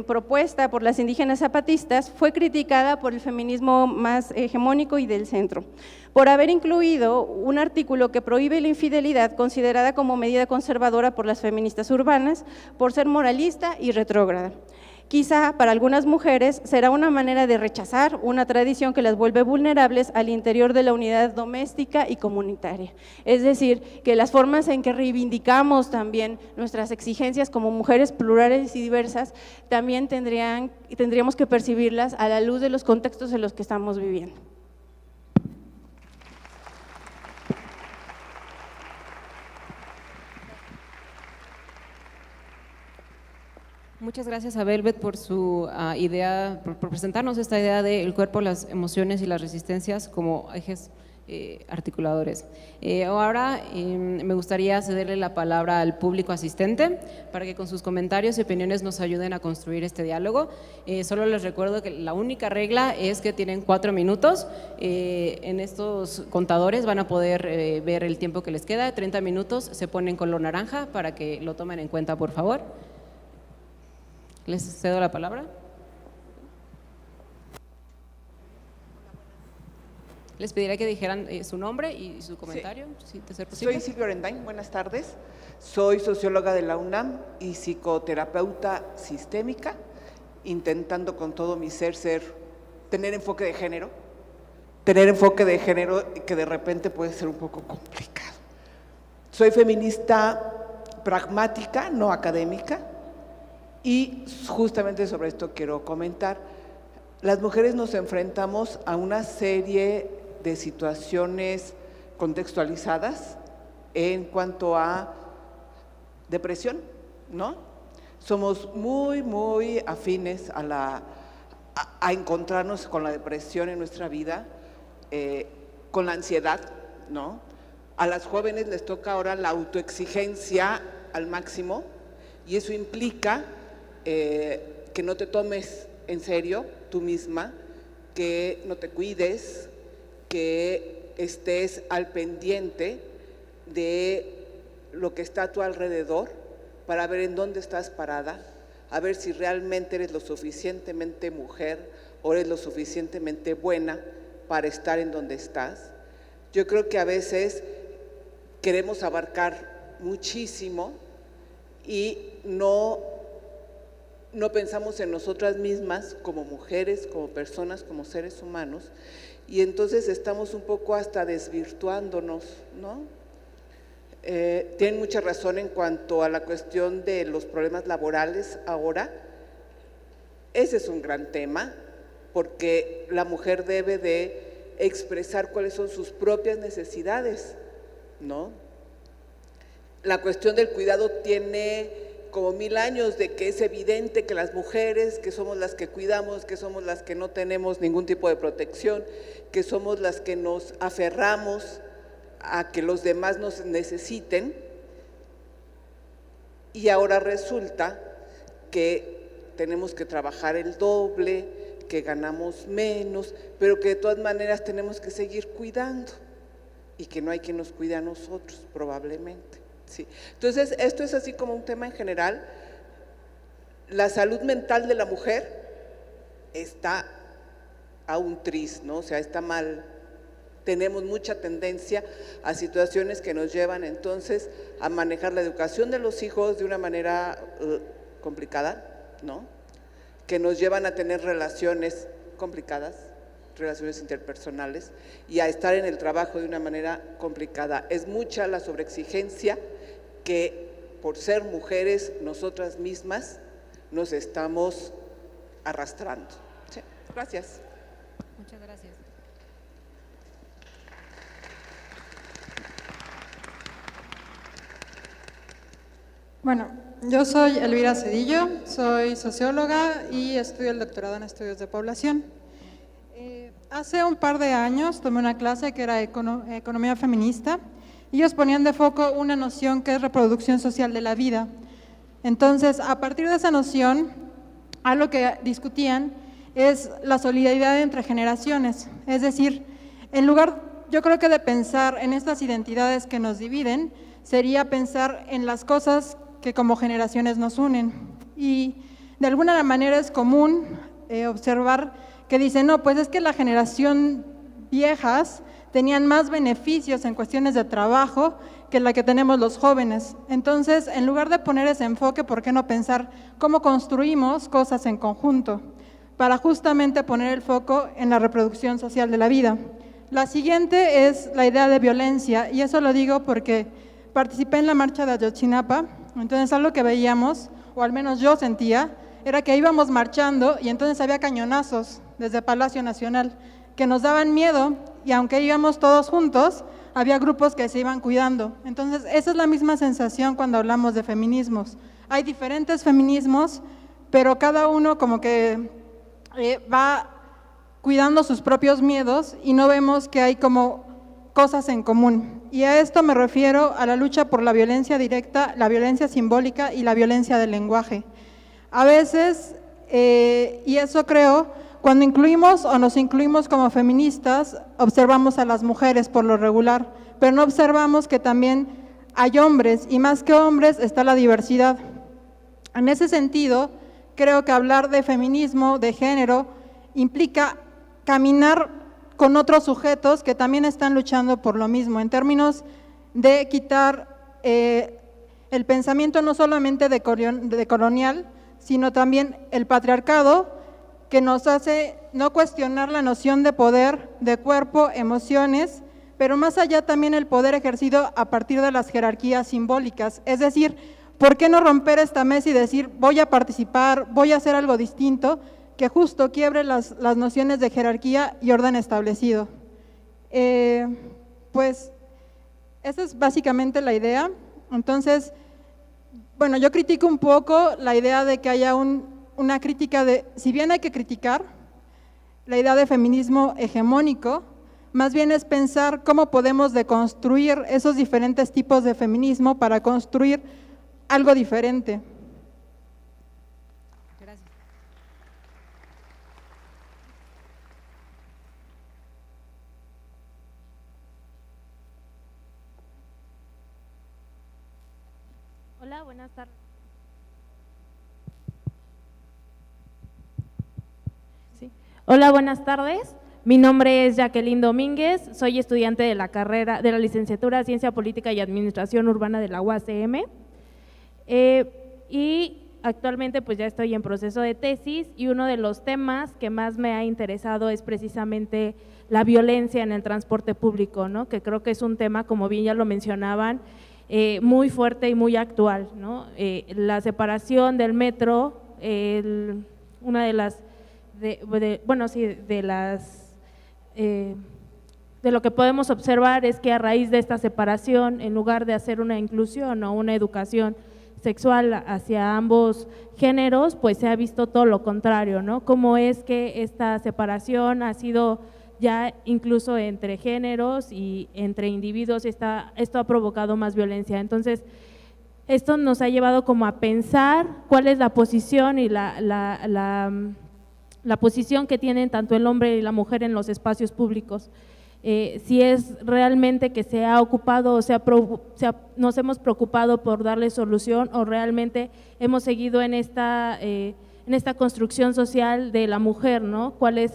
propuesta por las indígenas zapatistas fue criticada por el feminismo más hegemónico y del centro, por haber incluido un artículo que prohíbe la infidelidad considerada como medida conservadora por las feministas urbanas, por ser moralista y retrógrada. Quizá para algunas mujeres será una manera de rechazar una tradición que las vuelve vulnerables al interior de la unidad doméstica y comunitaria. Es decir, que las formas en que reivindicamos también nuestras exigencias como mujeres plurales y diversas, también tendríamos que percibirlas a la luz de los contextos en los que estamos viviendo. Muchas gracias a Velvet por su idea, por presentarnos esta idea del cuerpo, las emociones y las resistencias como ejes articuladores. Ahora me gustaría cederle la palabra al público asistente para que con sus comentarios y opiniones nos ayuden a construir este diálogo. Solo les recuerdo que la única regla es que tienen 4 minutos. En estos contadores van a poder ver el tiempo que les queda, 30 minutos, se ponen color naranja para que lo tomen en cuenta, por favor. Les cedo la palabra. Les pediría que dijeran su nombre y su comentario, si te ser posible. Soy Silvia Orendain, buenas tardes. Soy socióloga de la UNAM y psicoterapeuta sistémica, intentando con todo mi ser tener enfoque de género que de repente puede ser un poco complicado. Soy feminista pragmática, no académica, y justamente sobre esto quiero comentar. Las mujeres nos enfrentamos a una serie de situaciones contextualizadas en cuanto a depresión, ¿no? Somos muy afines a encontrarnos con la depresión en nuestra vida, con la ansiedad, ¿no? A las jóvenes les toca ahora la autoexigencia al máximo, y eso implica que no te tomes en serio tú misma, que no te cuides, que estés al pendiente de lo que está a tu alrededor para ver en dónde estás parada, a ver si realmente eres lo suficientemente mujer o eres lo suficientemente buena para estar en donde estás. Yo creo que a veces queremos abarcar muchísimo y no pensamos en nosotras mismas como mujeres, como personas, como seres humanos, y entonces estamos un poco hasta desvirtuándonos, ¿no? Tienen mucha razón en cuanto a la cuestión de los problemas laborales ahora. Ese es un gran tema, porque la mujer debe de expresar cuáles son sus propias necesidades, ¿no? La cuestión del cuidado tiene como 1000 años de que es evidente que las mujeres, que somos las que cuidamos, que somos las que no tenemos ningún tipo de protección, que somos las que nos aferramos a que los demás nos necesiten, y ahora resulta que tenemos que trabajar el doble, que ganamos menos, pero que de todas maneras tenemos que seguir cuidando y que no hay quien nos cuide a nosotros, probablemente. Sí. Entonces, esto es así como un tema en general. La salud mental de la mujer está a un tris, ¿no? O sea, está mal. Tenemos mucha tendencia a situaciones que nos llevan entonces a manejar la educación de los hijos de una manera complicada, ¿no? Que nos llevan a tener relaciones complicadas, relaciones interpersonales, y a estar en el trabajo de una manera complicada. Es mucha la sobreexigencia que por ser mujeres nosotras mismas nos estamos arrastrando. Sí, gracias. Muchas gracias. Bueno, yo soy Elvira Cedillo, soy socióloga y estudio el doctorado en estudios de población. Hace un par de años tomé una clase que era economía feminista y ellos ponían de foco una noción que es reproducción social de la vida. Entonces, a partir de esa noción, algo que discutían es la solidaridad entre generaciones. Es decir, en lugar, yo creo que de pensar en estas identidades que nos dividen, sería pensar en las cosas que como generaciones nos unen. Y de alguna manera es común observar que dicen, no, pues es que la generación viejas tenían más beneficios en cuestiones de trabajo que la que tenemos los jóvenes. Entonces, en lugar de poner ese enfoque, ¿por qué no pensar cómo construimos cosas en conjunto? Para justamente poner el foco en la reproducción social de la vida. La siguiente es la idea de violencia, y eso lo digo porque participé en la marcha de Ayotzinapa. Entonces algo que veíamos, o al menos yo sentía, era que íbamos marchando y entonces había cañonazos desde Palacio Nacional que nos daban miedo, y aunque íbamos todos juntos, había grupos que se iban cuidando. Entonces esa es la misma sensación cuando hablamos de feminismos. Hay diferentes feminismos, pero cada uno como que va cuidando sus propios miedos y no vemos que hay como cosas en común. Y a esto me refiero a la lucha por la violencia directa, la violencia simbólica y la violencia del lenguaje. A veces, y eso creo, cuando incluimos o nos incluimos como feministas, observamos a las mujeres por lo regular, pero no observamos que también hay hombres, y más que hombres está la diversidad. En ese sentido, creo que hablar de feminismo, de género, implica caminar con otros sujetos que también están luchando por lo mismo, en términos de quitar el pensamiento no solamente de colonial, sino también el patriarcado, que nos hace no cuestionar la noción de poder, de cuerpo, emociones, pero más allá también el poder ejercido a partir de las jerarquías simbólicas. Es decir, ¿por qué no romper esta mesa y decir voy a participar, voy a hacer algo distinto, que justo quiebre las nociones de jerarquía y orden establecido? Pues esa es básicamente la idea. Entonces, bueno, yo critico un poco la idea de que haya una crítica de, si bien hay que criticar la idea de feminismo hegemónico, más bien es pensar cómo podemos deconstruir esos diferentes tipos de feminismo para construir algo diferente. Gracias. Hola, buenas tardes. Hola, buenas tardes. Mi nombre es Jacqueline Domínguez, soy estudiante de la carrera de la licenciatura de Ciencia Política y Administración Urbana de la UACM. Y actualmente pues ya estoy en proceso de tesis y uno de los temas que más me ha interesado es precisamente la violencia en el transporte público, ¿no? Que creo que es un tema, como bien ya lo mencionaban, muy fuerte y muy actual, ¿no? La separación del metro, una de las, de lo que podemos observar es que a raíz de esta separación, en lugar de hacer una inclusión o una educación sexual hacia ambos géneros, pues se ha visto todo lo contrario, ¿no? Cómo es que esta separación ha sido ya incluso entre géneros y entre individuos, esto ha provocado más violencia. Entonces, esto nos ha llevado como a pensar cuál es la posición y la posición que tienen tanto el hombre y la mujer en los espacios públicos. Si es realmente que se ha ocupado o nos hemos preocupado por darle solución o realmente hemos seguido en esta construcción social de la mujer, ¿no? ¿Cuáles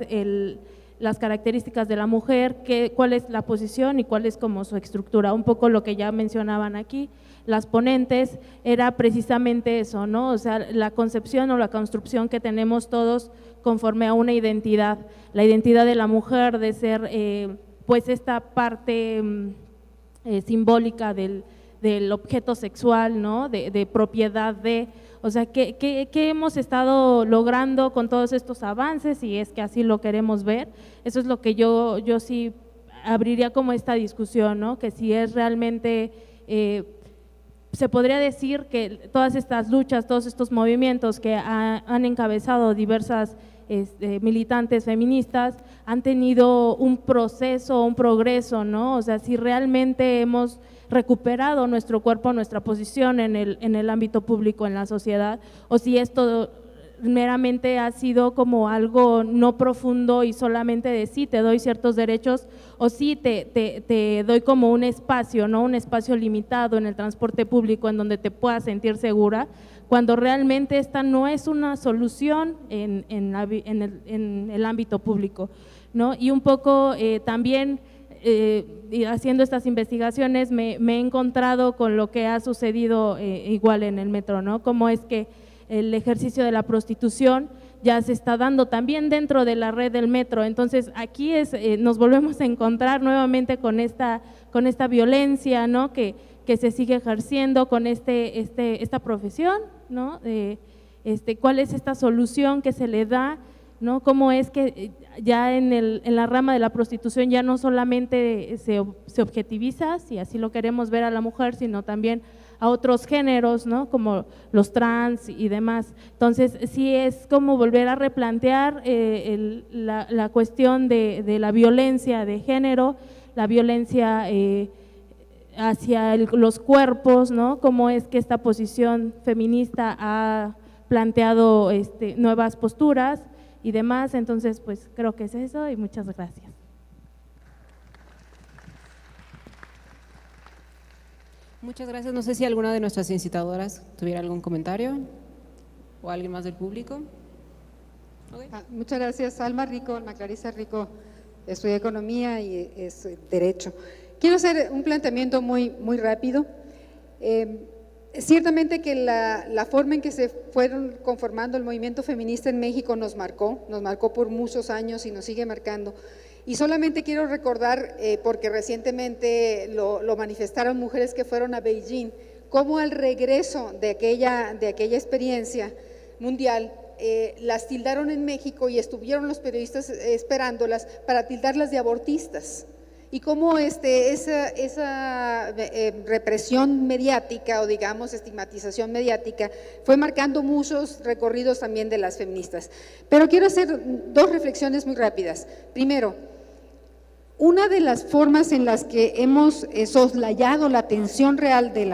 las características de la mujer, cuál es la posición y cuál es como su estructura? Un poco lo que ya mencionaban aquí las ponentes era precisamente eso, ¿no? O sea, la concepción o la construcción que tenemos todos conforme a una identidad, la identidad de la mujer de ser pues esta parte simbólica del objeto sexual, ¿no? De propiedad de, o sea, ¿qué hemos estado logrando con todos estos avances? Si es que así lo queremos ver, eso es lo que yo sí abriría como esta discusión, ¿no? Que si es realmente, se podría decir que todas estas luchas, todos estos movimientos que han encabezado diversas militantes feministas han tenido un proceso, un progreso, ¿no? O sea, si realmente hemos recuperado nuestro cuerpo, nuestra posición en el ámbito público, en la sociedad, o si esto meramente ha sido como algo no profundo y solamente de sí te doy ciertos derechos o sí te doy como un espacio, ¿no? Un espacio limitado en el transporte público en donde te puedas sentir segura, cuando realmente esta no es una solución en el ámbito público, ¿no? Y un poco también haciendo estas investigaciones me he encontrado con lo que ha sucedido igual en el metro, ¿no? Cómo es que el ejercicio de la prostitución ya se está dando también dentro de la red del metro. Entonces aquí nos volvemos a encontrar nuevamente con esta violencia, ¿no? que se sigue ejerciendo con esta profesión, ¿no? ¿Cuál es esta solución que se le da, ¿no? Cómo es que ya en la rama de la prostitución ya no solamente se objetiviza, si así lo queremos ver, a la mujer, sino también a otros géneros, ¿no? Como los trans y demás. Entonces sí es como volver a replantear la cuestión de la violencia de género, la violencia hacia los cuerpos, ¿no? Cómo es que esta posición feminista ha planteado nuevas posturas y demás. Entonces pues creo que es eso y muchas gracias. Muchas gracias. No sé si alguna de nuestras incitadoras tuviera algún comentario o alguien más del público. Okay. Muchas gracias. Alma Rico, Ana Clarisa Rico, estudia Economía y es Derecho. Quiero hacer un planteamiento muy rápido. Ciertamente que la forma en que se fueron conformando el movimiento feminista en México nos marcó por muchos años y nos sigue marcando. Y solamente quiero recordar, porque recientemente lo manifestaron mujeres que fueron a Beijing, cómo al regreso de aquella experiencia mundial, las tildaron en México y estuvieron los periodistas esperándolas para tildarlas de abortistas. Y cómo esa represión mediática o digamos estigmatización mediática fue marcando muchos recorridos también de las feministas. Pero quiero hacer dos reflexiones muy rápidas. Primero, una de las formas en las que hemos soslayado la tensión real de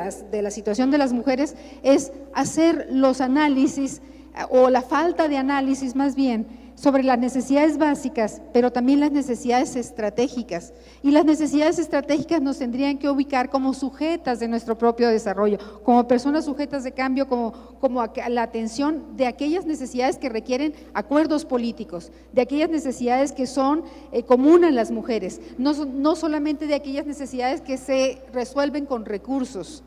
la situación de las mujeres es hacer los análisis o la falta de análisis más bien sobre las necesidades básicas, pero también las necesidades estratégicas. Y las necesidades estratégicas nos tendrían que ubicar como sujetas de nuestro propio desarrollo, como personas sujetas de cambio, como la atención de aquellas necesidades que requieren acuerdos políticos, de aquellas necesidades que son comunes a las mujeres, no solamente de aquellas necesidades que se resuelven con recursos.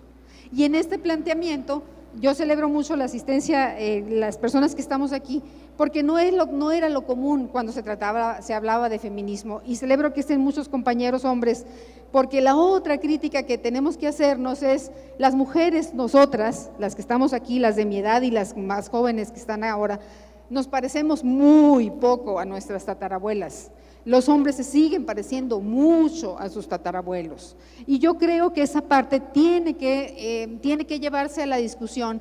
Y en este planteamiento, yo celebro mucho la asistencia, las personas que estamos aquí, porque no era lo común cuando se hablaba de feminismo, y celebro que estén muchos compañeros hombres, porque la otra crítica que tenemos que hacernos es, las mujeres, nosotras, las que estamos aquí, las de mi edad y las más jóvenes que están ahora, nos parecemos muy poco a nuestras tatarabuelas. Los hombres se siguen pareciendo mucho a sus tatarabuelos. Y yo creo que esa parte tiene que llevarse a la discusión.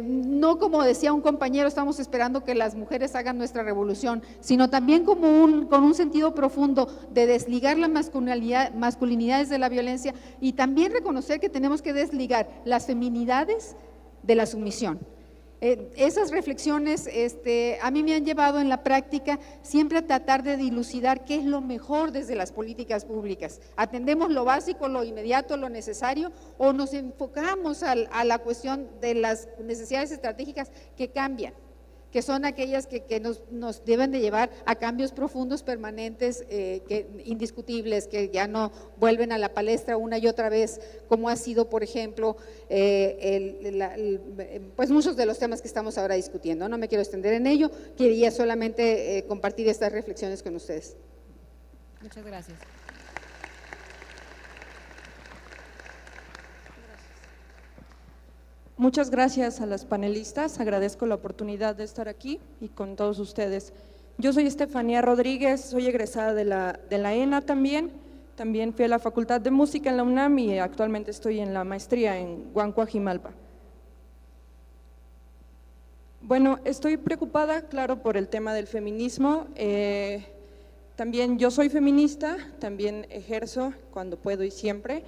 No como decía un compañero, estamos esperando que las mujeres hagan nuestra revolución, sino también con un sentido profundo de desligar las masculinidades de la violencia y también reconocer que tenemos que desligar las feminidades de la sumisión. Esas reflexiones a mí me han llevado en la práctica siempre a tratar de dilucidar qué es lo mejor desde las políticas públicas. ¿Atendemos lo básico, lo inmediato, lo necesario, o nos enfocamos a la cuestión de las necesidades estratégicas que cambian, que son aquellas que nos deben de llevar a cambios profundos, permanentes, indiscutibles, que ya no vuelven a la palestra una y otra vez, como ha sido, por ejemplo, pues muchos de los temas que estamos ahora discutiendo. No me quiero extender en ello, quería solamente compartir estas reflexiones con ustedes. Muchas gracias. Muchas gracias a las panelistas, agradezco la oportunidad de estar aquí y con todos ustedes. Yo soy Estefanía Rodríguez, soy egresada de la ENA también fui a la Facultad de Música en la UNAM y actualmente estoy en la maestría en Huancuajimalpa. Bueno, estoy preocupada, claro, por el tema del feminismo. También yo soy feminista, también ejerzo cuando puedo y siempre.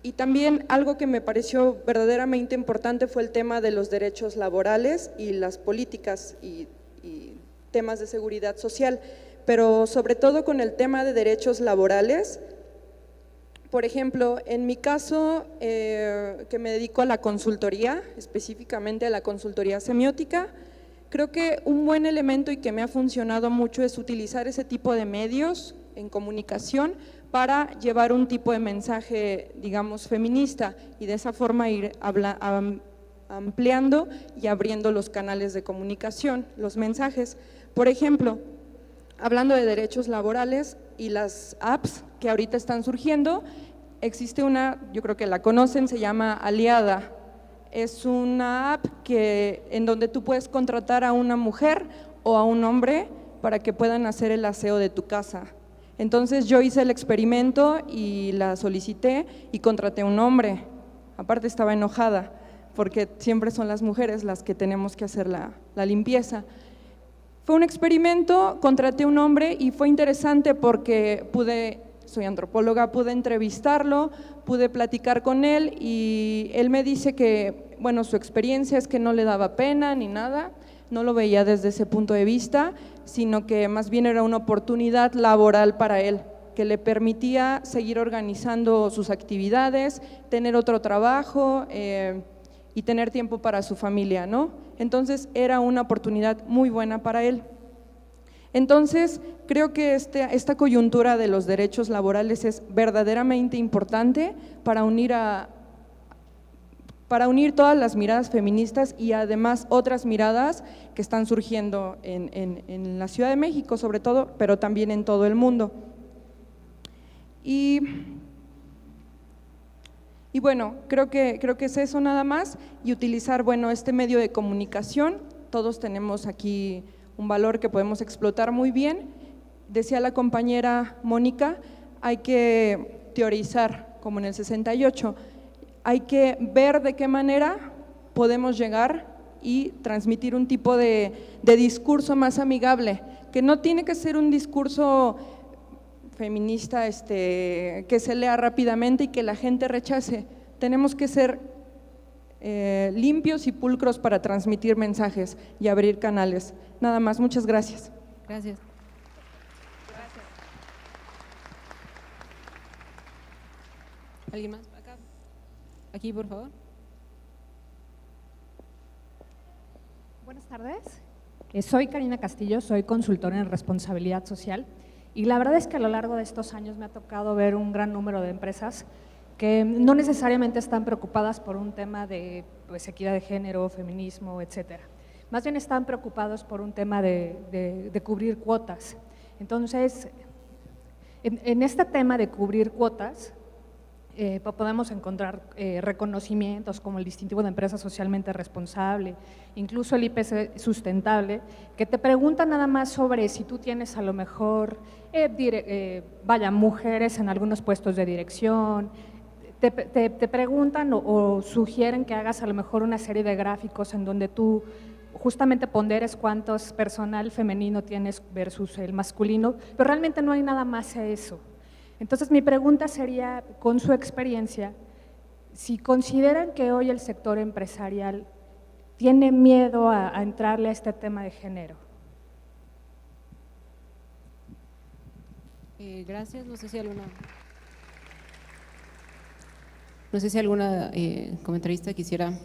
Y también algo que me pareció verdaderamente importante fue el tema de los derechos laborales y las políticas y temas de seguridad social, pero sobre todo con el tema de derechos laborales. Por ejemplo, en mi caso, que me dedico a la consultoría, específicamente a la consultoría semiótica, creo que un buen elemento y que me ha funcionado mucho es utilizar ese tipo de medios en comunicación para llevar un tipo de mensaje, digamos, feminista y de esa forma ir ampliando y abriendo los canales de comunicación, los mensajes. Por ejemplo, hablando de derechos laborales y las apps que ahorita están surgiendo, existe una, yo creo que la conocen, se llama Aliada. Es una app en donde tú puedes contratar a una mujer o a un hombre para que puedan hacer el aseo de tu casa. Entonces yo hice el experimento y la solicité y contraté a un hombre. Aparte estaba enojada porque siempre son las mujeres las que tenemos que hacer la limpieza. Fue un experimento, contraté a un hombre y fue interesante porque soy antropóloga, pude entrevistarlo, pude platicar con él y él me dice que, bueno, su experiencia es que no le daba pena ni nada, no lo veía desde ese punto de vista, sino que más bien era una oportunidad laboral para él, que le permitía seguir organizando sus actividades, tener otro trabajo y tener tiempo para su familia, ¿no? Entonces era una oportunidad muy buena para él. Entonces creo que esta coyuntura de los derechos laborales es verdaderamente importante para unir todas las miradas feministas y además otras miradas que están surgiendo en la Ciudad de México sobre todo, pero también en todo el mundo. Y bueno, creo que es eso nada más y utilizar, bueno, este medio de comunicación, todos tenemos aquí un valor que podemos explotar muy bien. Decía la compañera Mónica, hay que teorizar como en el 68, hay que ver de qué manera podemos llegar y transmitir un tipo de discurso más amigable, que no tiene que ser un discurso feminista que se lea rápidamente y que la gente rechace. Tenemos que ser limpios y pulcros para transmitir mensajes y abrir canales. Nada más, muchas gracias. Gracias. ¿Alguien más? Acá. Aquí, por favor. Buenas tardes. Soy Karina Castillo, soy consultora en responsabilidad social y la verdad es que a lo largo de estos años me ha tocado ver un gran número de empresas que no necesariamente están preocupadas por un tema de equidad de género, feminismo, etcétera. Más bien están preocupados por un tema de cubrir cuotas. Entonces, en este tema de cubrir cuotas, podemos encontrar reconocimientos como el distintivo de empresa socialmente responsable, incluso el IPC sustentable, que te preguntan nada más sobre si tú tienes a lo mejor, mujeres en algunos puestos de dirección, te preguntan o sugieren que hagas a lo mejor una serie de gráficos en donde tú justamente ponderes cuántos personal femenino tienes versus el masculino, pero realmente no hay nada más a eso. Entonces, mi pregunta sería, con su experiencia, si consideran que hoy el sector empresarial tiene miedo a entrarle a este tema de género. Gracias. No sé si alguna comentarista quisiera.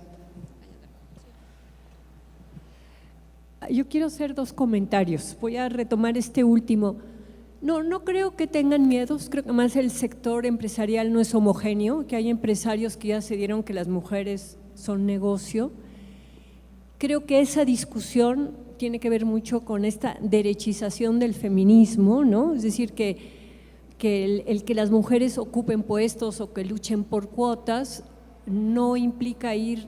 Yo quiero hacer dos comentarios. Voy a retomar este último. No creo que tengan miedos, creo que más el sector empresarial no es homogéneo, que hay empresarios que ya se dieron que las mujeres son negocio. Creo que esa discusión tiene que ver mucho con esta derechización del feminismo, ¿no? Es decir, que el que las mujeres ocupen puestos o que luchen por cuotas no implica ir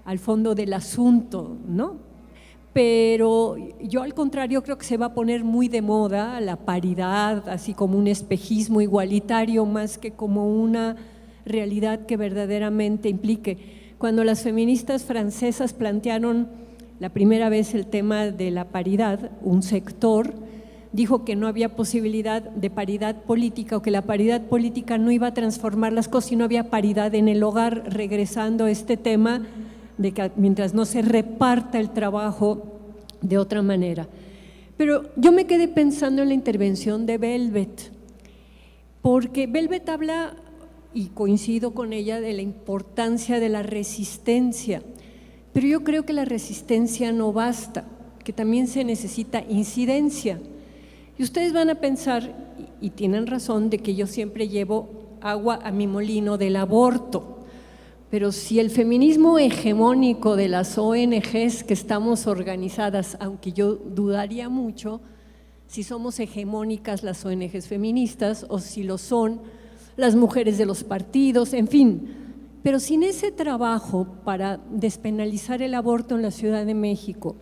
al fondo del asunto, ¿no? Pero yo al contrario creo que se va a poner muy de moda la paridad, así como un espejismo igualitario más que como una realidad que verdaderamente implique. Cuando las feministas francesas plantearon la primera vez el tema de la paridad, un sector dijo que no había posibilidad de paridad política o que la paridad política no iba a transformar las cosas si no había paridad en el hogar, regresando a este tema de que mientras no se reparta el trabajo de otra manera. Pero yo me quedé pensando en la intervención de Velvet, porque Velvet habla, y coincido con ella, de la importancia de la resistencia, pero yo creo que la resistencia no basta, que también se necesita incidencia. Y ustedes van a pensar, y tienen razón, de que yo siempre llevo agua a mi molino del aborto. Pero si el feminismo hegemónico de las ONGs que estamos organizadas, aunque yo dudaría mucho si somos hegemónicas las ONGs feministas o si lo son las mujeres de los partidos, en fin, pero sin ese trabajo para despenalizar el aborto en la Ciudad de México,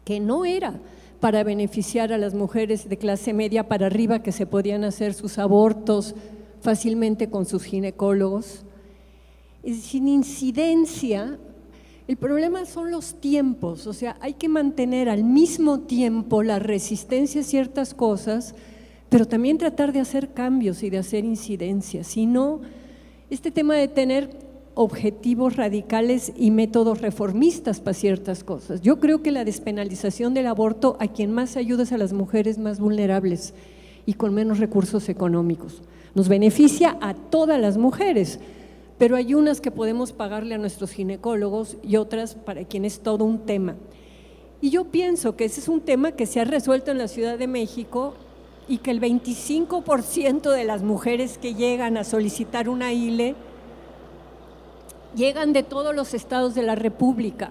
que no era para beneficiar a las mujeres de clase media para arriba que se podían hacer sus abortos fácilmente con sus ginecólogos, sin incidencia, el problema son los tiempos, o sea, hay que mantener al mismo tiempo la resistencia a ciertas cosas, pero también tratar de hacer cambios y de hacer incidencia. Si no, este tema de tener objetivos radicales y métodos reformistas para ciertas cosas. Yo creo que la despenalización del aborto a quien más ayuda es a las mujeres más vulnerables y con menos recursos económicos. Nos beneficia a todas las mujeres, pero hay unas que podemos pagarle a nuestros ginecólogos y otras para quienes es todo un tema. Y yo pienso que ese es un tema que se ha resuelto en la Ciudad de México y que el 25% de las mujeres que llegan a solicitar una ILE llegan de todos los estados de la República.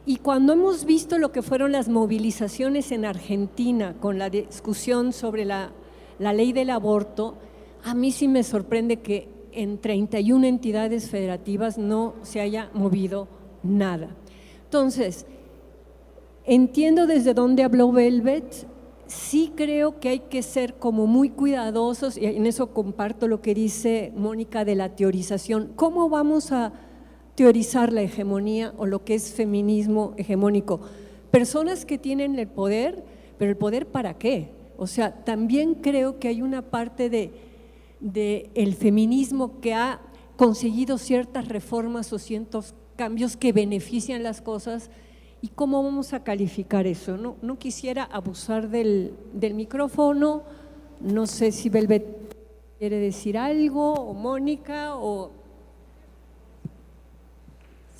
Y cuando hemos visto lo que fueron las movilizaciones en Argentina con la discusión sobre la ley del aborto, a mí sí me sorprende que en 31 entidades federativas no se haya movido nada. Entonces, entiendo desde dónde habló Velvet, sí creo que hay que ser como muy cuidadosos, y en eso comparto lo que dice Mónica de la teorización. ¿Cómo vamos a teorizar la hegemonía o lo que es feminismo hegemónico? Personas que tienen el poder, pero ¿el poder para qué? O sea, también creo que hay una parte de el feminismo que ha conseguido ciertas reformas o ciertos cambios que benefician las cosas ¿Y cómo vamos a calificar eso? No quisiera abusar del micrófono, no sé si Velvet quiere decir algo, o Mónica, o…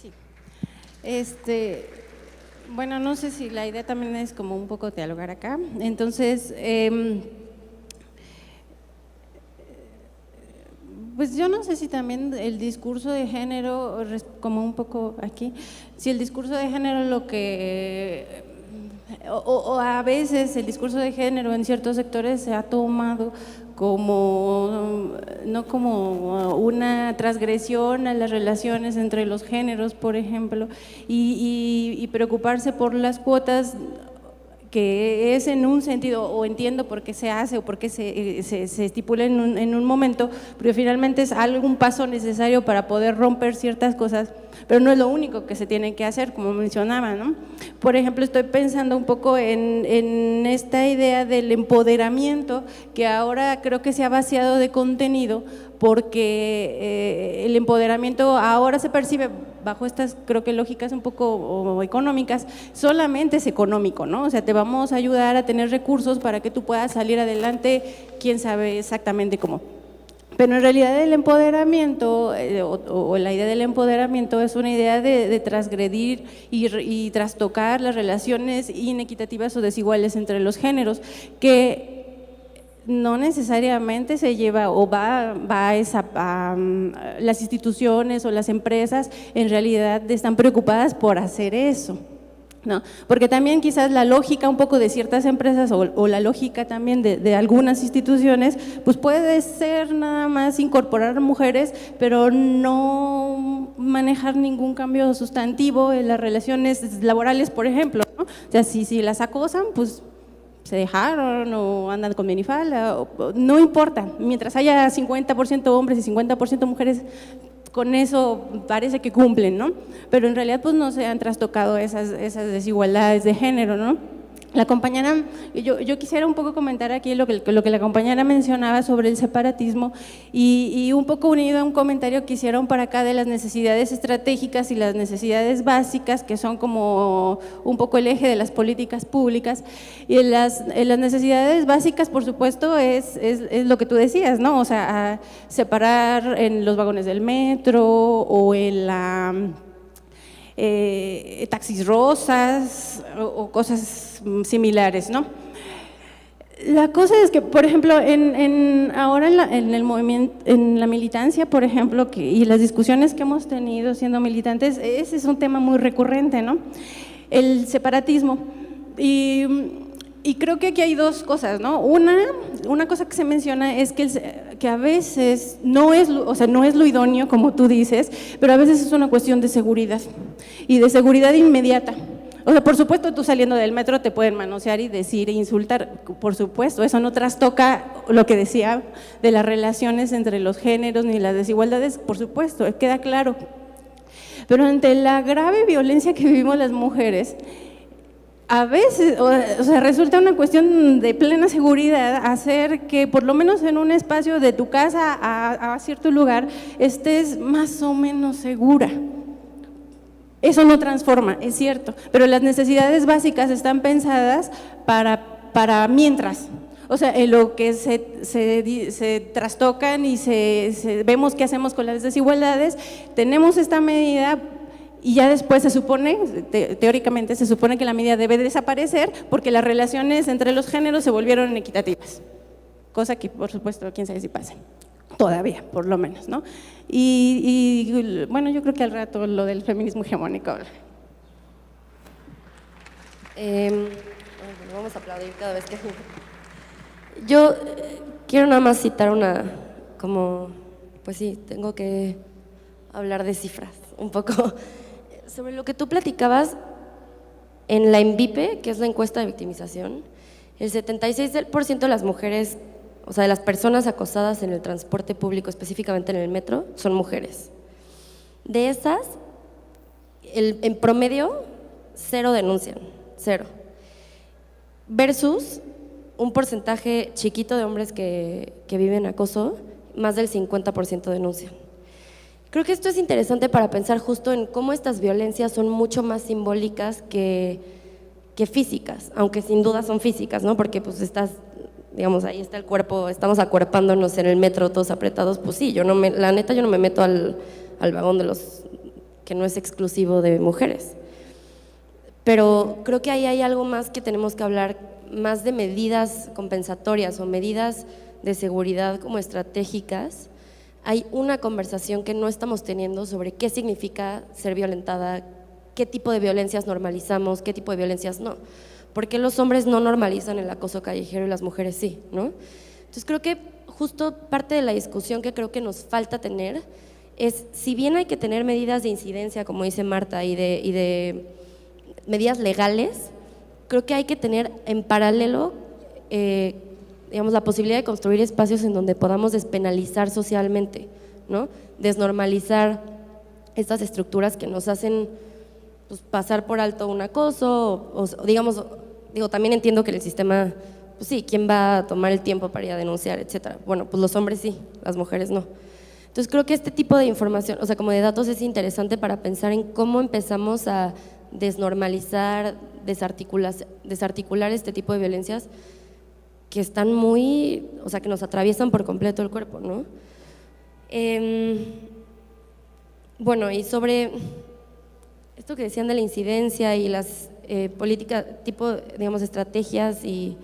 Sí. Bueno, no sé si la idea también es como un poco dialogar acá. Entonces, pues yo no sé si también el discurso de género, como un poco aquí, si el discurso de género lo que… O a veces el discurso de género en ciertos sectores se ha tomado como, no como una transgresión a las relaciones entre los géneros, por ejemplo, y preocuparse por las cuotas, que es en un sentido, o entiendo por qué se hace o por qué se estipula en un momento, pero finalmente es algún paso necesario para poder romper ciertas cosas, pero no es lo único que se tiene que hacer, como mencionaba, ¿no? Por ejemplo, estoy pensando un poco en esta idea del empoderamiento, que ahora creo que se ha vaciado de contenido, porque el empoderamiento ahora se percibe bajo estas, creo que lógicas un poco económicas, solamente es económico, ¿no? O sea, te vamos a ayudar a tener recursos para que tú puedas salir adelante, quién sabe exactamente cómo. Pero en realidad el empoderamiento, o la idea del empoderamiento es una idea de transgredir y trastocar las relaciones inequitativas o desiguales entre los géneros, que no necesariamente se lleva o va a las instituciones o las empresas en realidad están preocupadas por hacer eso, ¿no? Porque también quizás la lógica un poco de ciertas empresas o la lógica también de algunas instituciones, pues puede ser nada más incorporar mujeres, pero no manejar ningún cambio sustantivo en las relaciones laborales, por ejemplo, ¿no? O sea, si las acosan, pues se dejaron o andan con minifalda, no importa, mientras haya 50% hombres y 50% mujeres, con eso parece que cumplen, ¿no? Pero en realidad pues no se han trastocado esas desigualdades de género, ¿no? La compañera, yo quisiera un poco comentar aquí lo que la compañera mencionaba sobre el separatismo y un poco unido a un comentario que hicieron para acá de las necesidades estratégicas y las necesidades básicas, que son como un poco el eje de las políticas públicas. Y en las necesidades básicas, por supuesto, es lo que tú decías, ¿no? O sea, separar en los vagones del metro o en la… taxis rosas o cosas similares, ¿no? La cosa es que, por ejemplo, ahora en el movimiento, en la militancia, por ejemplo, y las discusiones que hemos tenido siendo militantes, ese es un tema muy recurrente, ¿no? El separatismo. Y creo que aquí hay dos cosas, ¿no? Una cosa que se menciona es que a veces no es lo idóneo, como tú dices, pero a veces es una cuestión de seguridad y de seguridad inmediata. O sea, por supuesto, tú saliendo del metro te pueden manosear y decir e insultar, por supuesto, eso no trastoca lo que decía de las relaciones entre los géneros ni las desigualdades, por supuesto, queda claro. Pero ante la grave violencia que vivimos las mujeres, a veces, o sea, resulta una cuestión de plena seguridad hacer que por lo menos en un espacio de tu casa a cierto lugar estés más o menos segura. Eso no transforma, es cierto, pero las necesidades básicas están pensadas para mientras. O sea, en lo que se trastocan y vemos qué hacemos con las desigualdades, tenemos esta medida. Y ya después se supone, teóricamente se supone que la medida debe desaparecer porque las relaciones entre los géneros se volvieron equitativas, cosa que por supuesto quién sabe si pasa, todavía por lo menos, ¿no? Y bueno, yo creo que al rato lo del feminismo hegemónico. Vamos a aplaudir cada vez que… Yo quiero nada más citar pues sí, tengo que hablar de cifras un poco. Sobre lo que tú platicabas, en la ENVIPE, que es la encuesta de victimización, el 76% de las mujeres, o sea, de las personas acosadas en el transporte público, específicamente en el metro, son mujeres. De esas, en promedio, 0 denuncian, 0. Versus un porcentaje chiquito de hombres que viven acoso, más del 50% denuncian. Creo que esto es interesante para pensar justo en cómo estas violencias son mucho más simbólicas que físicas, aunque sin duda son físicas, ¿no? Porque pues estás, digamos, ahí está el cuerpo, estamos acuerpándonos en el metro todos apretados, pues sí, la neta yo no me meto al vagón de los que no es exclusivo de mujeres. Pero creo que ahí hay algo más que tenemos que hablar, más de medidas compensatorias o medidas de seguridad como estratégicas. Hay una conversación que no estamos teniendo sobre qué significa ser violentada, qué tipo de violencias normalizamos, qué tipo de violencias no. ¿Por qué los hombres no normalizan el acoso callejero y las mujeres sí, ¿no? Entonces creo que justo parte de la discusión que creo que nos falta tener es, si bien hay que tener medidas de incidencia, como dice Marta, y de medidas legales, creo que hay que tener en paralelo digamos, la posibilidad de construir espacios en donde podamos despenalizar socialmente, ¿no? Desnormalizar estas estructuras que nos hacen pues, pasar por alto un acoso, o digamos, también entiendo que el sistema, pues sí, ¿quién va a tomar el tiempo para ir a denunciar, etcétera? Bueno, pues los hombres sí, las mujeres no. Entonces creo que este tipo de información, o sea, como de datos es interesante para pensar en cómo empezamos a desnormalizar, desarticular este tipo de violencias que están muy, o sea, que nos atraviesan por completo el cuerpo, ¿no? Bueno, y sobre esto que decían de la incidencia y las políticas, digamos, estrategias y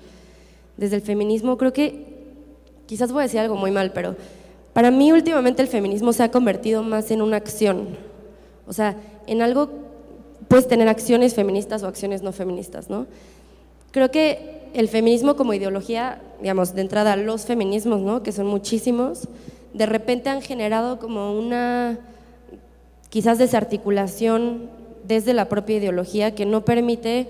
desde el feminismo, creo que, quizás voy a decir algo muy mal, pero para mí últimamente el feminismo se ha convertido más en una acción, o sea, en algo, puedes tener acciones feministas o acciones no feministas, ¿no? Creo que el feminismo como ideología, digamos, de entrada los feminismos, ¿no? Que son muchísimos, de repente han generado como una, quizás desarticulación desde la propia ideología que no permite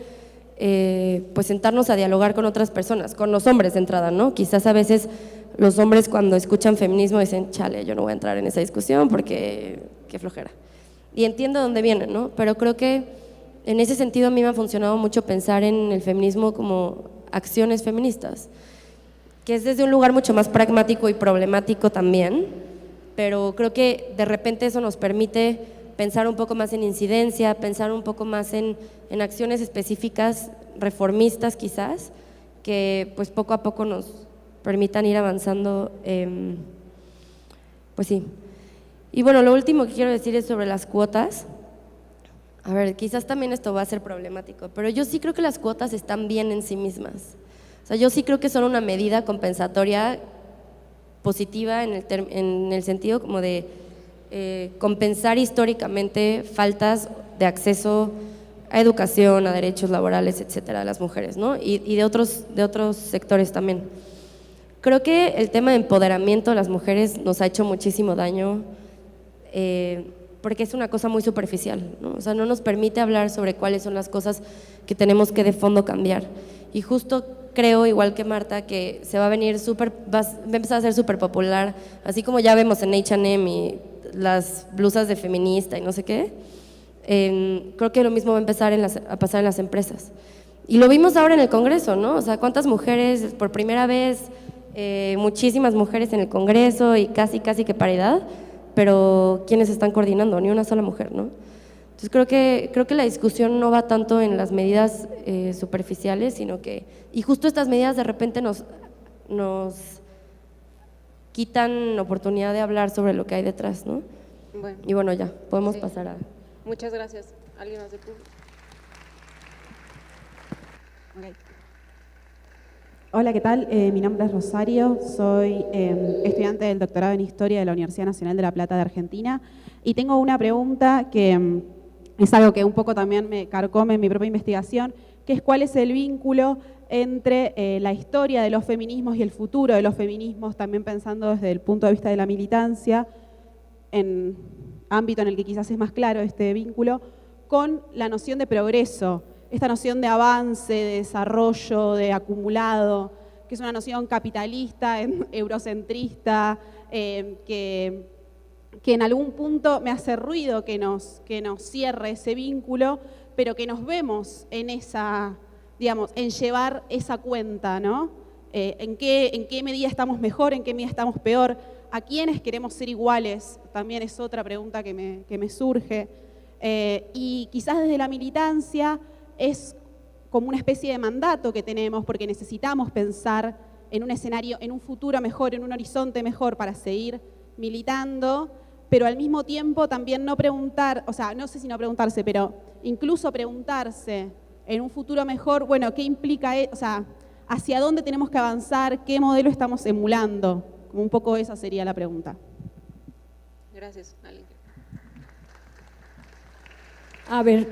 pues sentarnos a dialogar con otras personas, con los hombres de entrada, ¿no? Quizás a veces los hombres cuando escuchan feminismo dicen, chale, yo no voy a entrar en esa discusión porque qué flojera. Y entiendo de dónde viene, ¿no? Pero creo que en ese sentido a mí me ha funcionado mucho pensar en el feminismo como acciones feministas, que es desde un lugar mucho más pragmático y problemático también, pero creo que de repente eso nos permite pensar un poco más en incidencia, pensar un poco más en acciones específicas, reformistas quizás, que pues poco a poco nos permitan ir avanzando, pues sí. Y bueno, lo último que quiero decir es sobre las cuotas. A ver, quizás también esto va a ser problemático, pero yo sí creo que las cuotas están bien en sí mismas. O sea, yo sí creo que son una medida compensatoria positiva en el sentido como de compensar históricamente faltas de acceso a educación, a derechos laborales, etcétera, de las mujeres, ¿no? Y de otros sectores también. Creo que el tema de empoderamiento de las mujeres nos ha hecho muchísimo daño porque es una cosa muy superficial, ¿no? O sea, no nos permite hablar sobre cuáles son las cosas que tenemos que de fondo cambiar. Y justo creo, igual que Marta, que se va a venir va a empezar a ser súper popular, así como ya vemos en H&M y las blusas de feminista y no sé qué, creo que lo mismo va a empezar a pasar en las empresas. Y lo vimos ahora en el Congreso, ¿no? O sea, cuántas mujeres, por primera vez, muchísimas mujeres en el Congreso y casi que paridad, pero ¿quiénes están coordinando? Ni una sola mujer, ¿no? Entonces creo que la discusión no va tanto en las medidas superficiales, sino que, y justo estas medidas de repente nos quitan oportunidad de hablar sobre lo que hay detrás, ¿no? Bueno, y bueno, ya, podemos sí. pasar a… Muchas gracias. ¿Alguien más de público? Okay. Hola, ¿qué tal? Mi nombre es Rosario, soy estudiante del doctorado en Historia de la Universidad Nacional de La Plata de Argentina y tengo una pregunta que es algo que un poco también me carcome en mi propia investigación, que es cuál es el vínculo entre la historia de los feminismos y el futuro de los feminismos, también pensando desde el punto de vista de la militancia, en ámbito en el que quizás es más claro este vínculo, con la noción de progreso, esta noción de avance, de desarrollo, de acumulado, que es una noción capitalista, eurocentrista, que en algún punto me hace ruido que nos cierre ese vínculo, pero que nos vemos en esa, digamos, en llevar esa cuenta, ¿no? ¿En qué medida estamos mejor, en qué medida estamos peor? ¿a quiénes queremos ser iguales? También es otra pregunta que me surge. Y quizás desde la militancia es como una especie de mandato que tenemos, porque necesitamos pensar en un escenario, en un futuro mejor, en un horizonte mejor para seguir militando, pero al mismo tiempo también no preguntar, o sea, no sé si no preguntarse, pero incluso preguntarse en un futuro mejor, bueno, ¿qué implica, o sea, hacia dónde tenemos que avanzar, qué modelo estamos emulando? Como un poco esa sería la pregunta. Gracias. A ver,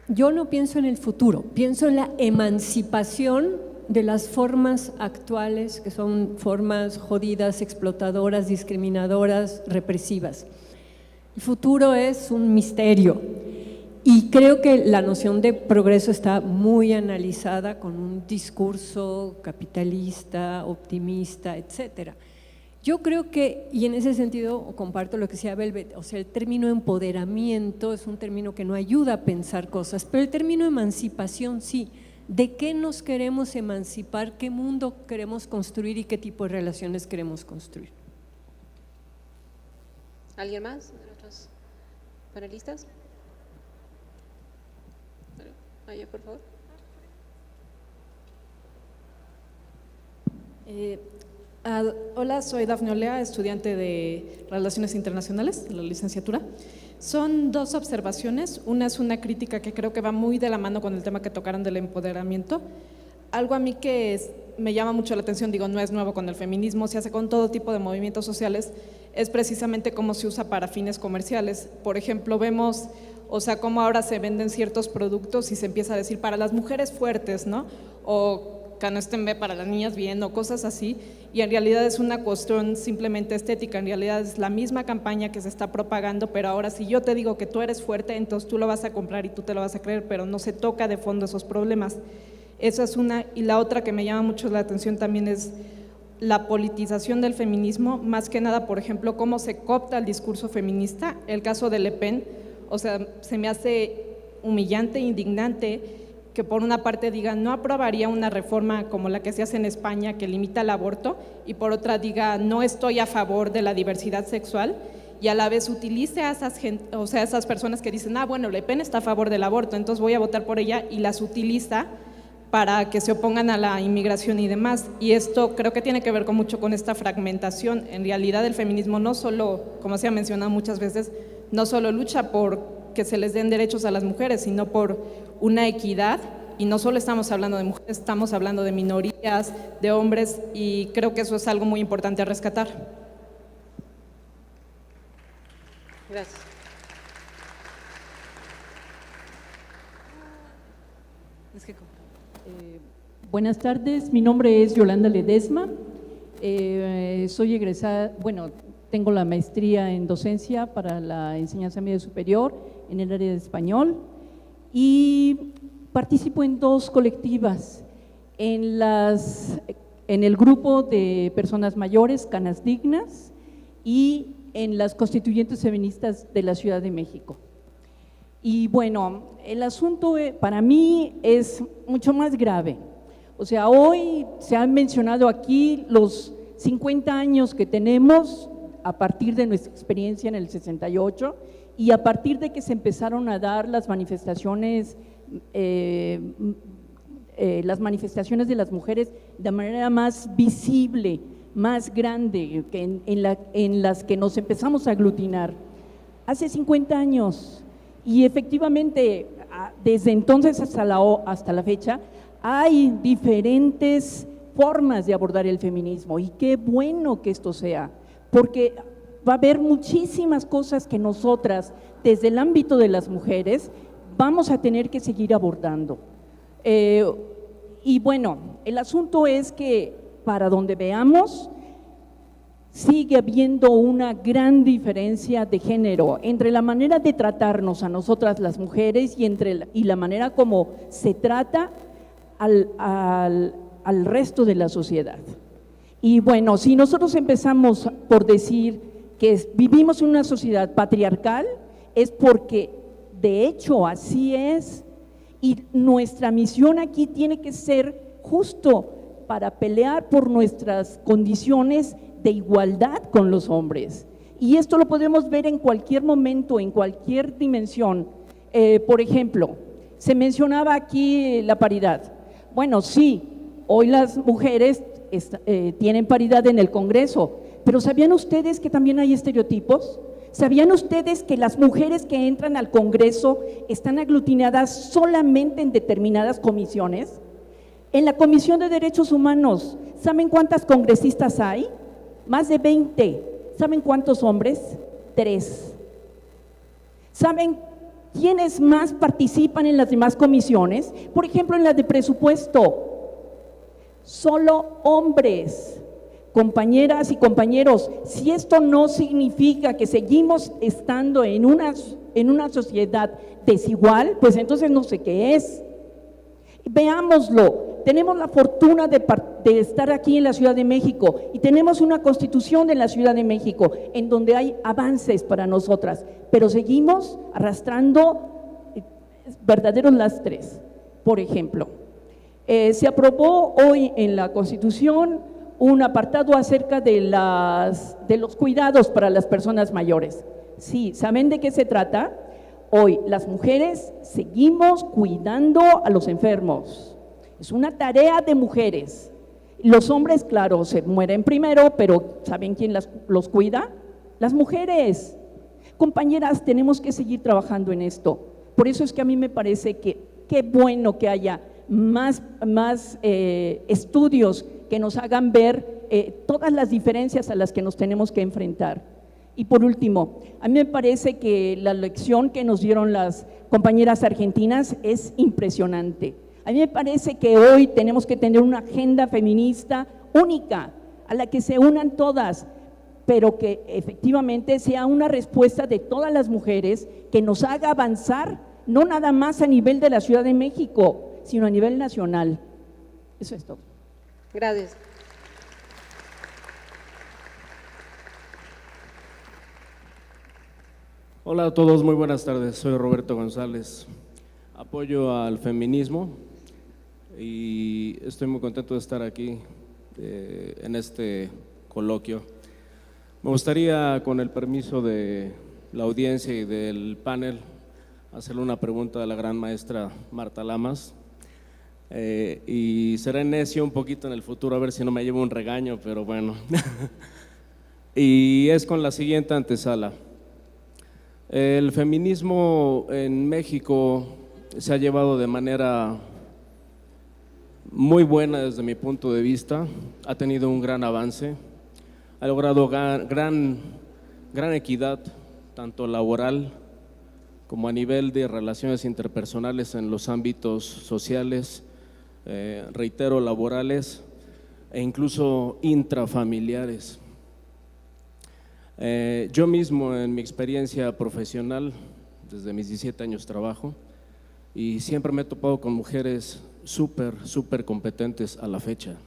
yo no pienso en el futuro, pienso en la emancipación de las formas actuales, que son formas jodidas, explotadoras, discriminadoras, represivas. El futuro es un misterio y creo que la noción de progreso está muy analizada con un discurso capitalista, optimista, etcétera. Yo creo que, y en ese sentido comparto lo que decía Velvet, o sea, el término empoderamiento es un término que no ayuda a pensar cosas, pero el término emancipación sí. ¿De qué nos queremos emancipar? ¿Qué mundo queremos construir y qué tipo de relaciones queremos construir? ¿Alguien más de nuestros panelistas? Allá, por favor. Hola, soy Dafne Olea, estudiante de Relaciones Internacionales, de la licenciatura. Son dos observaciones. Una es una crítica que creo que va muy de la mano con el tema que tocaron del empoderamiento. Algo a mí que me llama mucho la atención, digo, no es nuevo con el feminismo, se hace con todo tipo de movimientos sociales, es precisamente cómo se usa para fines comerciales. Por ejemplo, vemos, o sea, cómo ahora se venden ciertos productos y se empieza a decir para las mujeres fuertes, ¿no? O Canesten B para las niñas bien o cosas así, y en realidad es una cuestión simplemente estética, en realidad es la misma campaña que se está propagando, pero ahora si yo te digo que tú eres fuerte, entonces tú lo vas a comprar y tú te lo vas a creer, pero no se toca de fondo esos problemas. Esa es una, y la otra que me llama mucho la atención también es la politización del feminismo, más que nada, por ejemplo, cómo se coopta el discurso feminista. El caso de Le Pen, o sea, se me hace humillante, indignante, que por una parte diga no aprobaría una reforma como la que se hace en España que limita el aborto y por otra diga no estoy a favor de la diversidad sexual y a la vez utilice a esas personas que dicen bueno, Le Pen está a favor del aborto, entonces voy a votar por ella y las utiliza para que se opongan a la inmigración y demás. Y esto creo que tiene que ver mucho con esta fragmentación. En realidad el feminismo no solo, como se ha mencionado muchas veces, no solo lucha por que se les den derechos a las mujeres, sino por una equidad, y no solo estamos hablando de mujeres, estamos hablando de minorías, de hombres, y creo que eso es algo muy importante a rescatar. Gracias. Buenas tardes, mi nombre es Yolanda Ledesma, soy egresada, bueno, tengo la maestría en docencia para la enseñanza media superior en el área de español y participo en dos colectivas, en el grupo de personas mayores, Canas Dignas, y en las constituyentes feministas de la Ciudad de México. Y bueno, el asunto para mí es mucho más grave. O sea, hoy se han mencionado aquí los 50 años que tenemos a partir de nuestra experiencia en el 68 y a partir de que se empezaron a dar las manifestaciones de las mujeres de manera más visible, más grande, en las que nos empezamos a aglutinar. Hace 50 años, y efectivamente desde entonces hasta la fecha hay diferentes formas de abordar el feminismo y qué bueno que esto sea, porque va a haber muchísimas cosas que nosotras desde el ámbito de las mujeres vamos a tener que seguir abordando. Y bueno, el asunto es que para donde veamos sigue habiendo una gran diferencia de género entre la manera de tratarnos a nosotras las mujeres y la manera como se trata al resto de la sociedad. Y bueno, si nosotros empezamos por decir que vivimos en una sociedad patriarcal, es porque de hecho así es, y nuestra misión aquí tiene que ser justo para pelear por nuestras condiciones de igualdad con los hombres. Y esto lo podemos ver en cualquier momento, en cualquier dimensión. Por ejemplo, se mencionaba aquí la paridad. Bueno, sí, hoy las mujeres tienen paridad en el Congreso, pero ¿sabían ustedes que también hay estereotipos? ¿Sabían ustedes que las mujeres que entran al Congreso están aglutinadas solamente en determinadas comisiones? En la Comisión de Derechos Humanos, ¿saben cuántas congresistas hay? Más de 20. ¿Saben cuántos hombres? 3. ¿Saben quiénes más participan en las demás comisiones? Por ejemplo, en la de presupuesto, solo hombres. Compañeras y compañeros, si esto no significa que seguimos estando en una sociedad desigual, pues entonces no sé qué es. Veámoslo, tenemos la fortuna de estar aquí en la Ciudad de México y tenemos una constitución de la Ciudad de México en donde hay avances para nosotras, pero seguimos arrastrando verdaderos lastres. Por ejemplo, se aprobó hoy en la Constitución un apartado acerca de los cuidados para las personas mayores. Sí, ¿saben de qué se trata? Hoy las mujeres seguimos cuidando a los enfermos. Es una tarea de mujeres. Los hombres, claro, se mueren primero, pero ¿saben quién los cuida? Las mujeres. Compañeras, tenemos que seguir trabajando en esto. Por eso es que a mí me parece que qué bueno que haya más estudios que nos hagan ver todas las diferencias a las que nos tenemos que enfrentar. Y por último, a mí me parece que la lección que nos dieron las compañeras argentinas es impresionante. A mí me parece que hoy tenemos que tener una agenda feminista única, a la que se unan todas, pero que efectivamente sea una respuesta de todas las mujeres que nos haga avanzar, no nada más a nivel de la Ciudad de México, sino a nivel nacional. Eso es todo. Gracias. Hola a todos, muy buenas tardes. Soy Roberto González. Apoyo al feminismo y estoy muy contento de estar aquí en este coloquio. Me gustaría, con el permiso de la audiencia y del panel, hacerle una pregunta a la gran maestra Marta Lamas. Y seré necio un poquito en el futuro, a ver si no me llevo un regaño, pero bueno. Y es con la siguiente antesala. El feminismo en México se ha llevado de manera muy buena desde mi punto de vista, ha tenido un gran avance, ha logrado gran equidad, tanto laboral como a nivel de relaciones interpersonales en los ámbitos sociales, reitero, laborales e incluso intrafamiliares. Yo mismo, en mi experiencia profesional, desde mis 17 años trabajo y siempre me he topado con mujeres súper competentes a la fecha.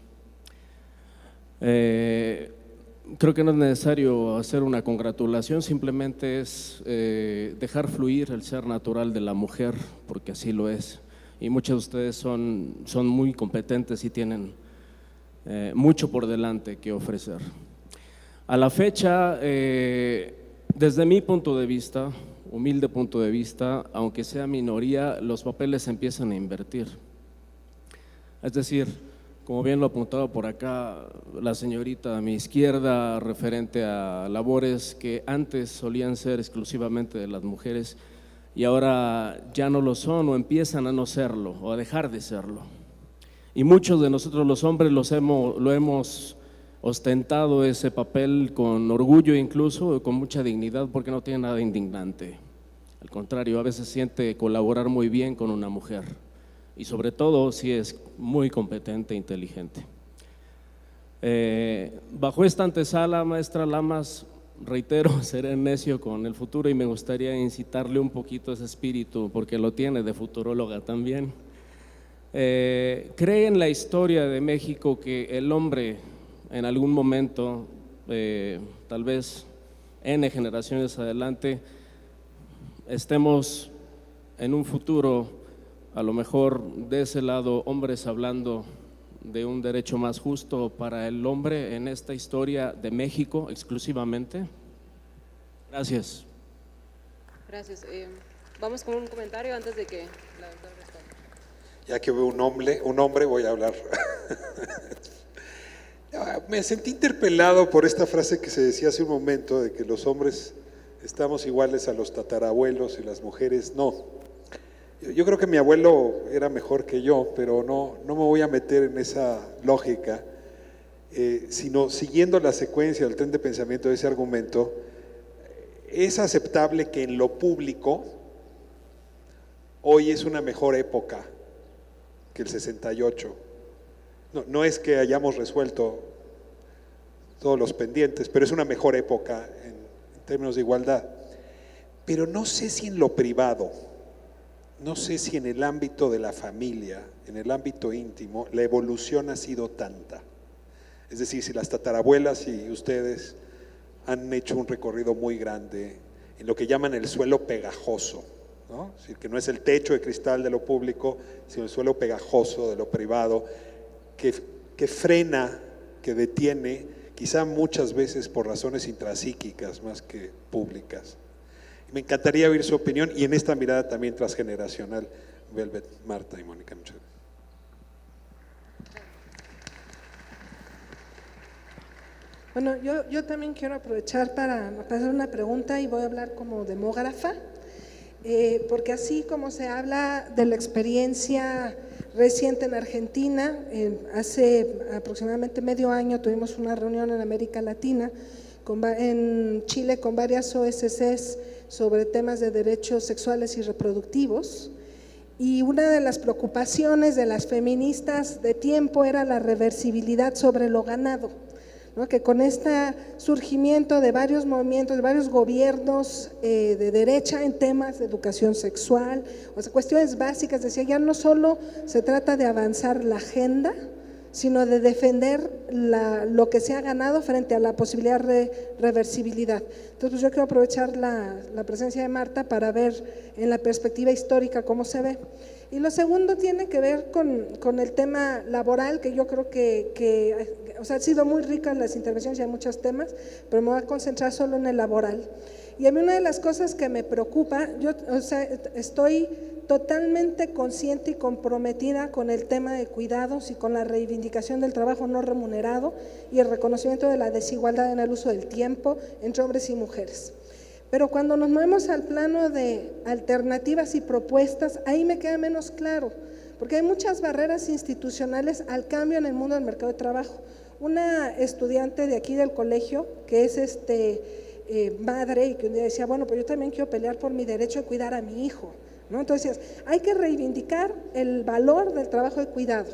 Creo que no es necesario hacer una congratulación, simplemente es dejar fluir el ser natural de la mujer, porque así lo es. Y muchos de ustedes son muy competentes y tienen mucho por delante que ofrecer. A la fecha, desde mi punto de vista, humilde punto de vista, aunque sea minoría, los papeles se empiezan a invertir. Es decir, como bien lo apuntaba por acá la señorita a mi izquierda, referente a labores que antes solían ser exclusivamente de las mujeres y ahora ya no lo son o empiezan a no serlo o a dejar de serlo. Y muchos de nosotros los hombres lo hemos ostentado ese papel con orgullo, incluso con mucha dignidad, porque no tiene nada indignante. Al contrario, a veces siente colaborar muy bien con una mujer y sobre todo si es muy competente e inteligente. Bajo esta antesala, maestra Lamas, reitero, seré necio con el futuro y me gustaría incitarle un poquito ese espíritu, porque lo tiene de futuróloga también. ¿Cree en la historia de México que el hombre en algún momento, tal vez N generaciones adelante, estemos en un futuro, a lo mejor de ese lado, hombres hablando de un derecho más justo para el hombre en esta historia de México exclusivamente? Gracias. Gracias. Vamos con un comentario antes de que la doctora responda. Ya que veo un hombre voy a hablar. Me sentí interpelado por esta frase que se decía hace un momento de que los hombres estamos iguales a los tatarabuelos y las mujeres no. Yo creo que mi abuelo era mejor que yo, pero no me voy a meter en esa lógica, sino siguiendo la secuencia del tren de pensamiento de ese argumento. Es aceptable que en lo público hoy es una mejor época que el 68. No es que hayamos resuelto todos los pendientes, pero es una mejor época en términos de igualdad. Pero no sé si en lo privado, no sé si en el ámbito de la familia, en el ámbito íntimo, la evolución ha sido tanta. Es decir, si las tatarabuelas y ustedes han hecho un recorrido muy grande en lo que llaman el suelo pegajoso, ¿no? Es decir, que no es el techo de cristal de lo público, sino el suelo pegajoso de lo privado, que frena, que detiene, quizá muchas veces por razones intrapsíquicas más que públicas. Me encantaría oír su opinión y en esta mirada también transgeneracional. Velvet, Marta y Mónica, muchas gracias. Bueno, yo también quiero aprovechar para hacer una pregunta y voy a hablar como demógrafa, porque así como se habla de la experiencia reciente en Argentina, hace aproximadamente medio año tuvimos una reunión en América Latina, en Chile con varias OSCs sobre temas de derechos sexuales y reproductivos, y una de las preocupaciones de las feministas de tiempo era la reversibilidad sobre lo ganado, ¿no? Que con este surgimiento de varios movimientos, de varios gobiernos de derecha en temas de educación sexual, o sea, cuestiones básicas, decía, ya no solo se trata de avanzar la agenda, sino de defender lo que se ha ganado frente a la posibilidad de reversibilidad. Entonces, pues yo quiero aprovechar la presencia de Marta para ver en la perspectiva histórica cómo se ve. Y lo segundo tiene que ver con el tema laboral, que yo creo que o sea, han sido muy ricas las intervenciones y hay muchos temas, pero me voy a concentrar solo en el laboral. Y a mí una de las cosas que me preocupa, yo estoy totalmente consciente y comprometida con el tema de cuidados y con la reivindicación del trabajo no remunerado y el reconocimiento de la desigualdad en el uso del tiempo entre hombres y mujeres. Pero cuando nos movemos al plano de alternativas y propuestas, ahí me queda menos claro, porque hay muchas barreras institucionales al cambio en el mundo del mercado de trabajo. Una estudiante de aquí del colegio, que es madre, y que un día decía, bueno, pues yo también quiero pelear por mi derecho de cuidar a mi hijo, ¿no? Entonces, hay que reivindicar el valor del trabajo de cuidado.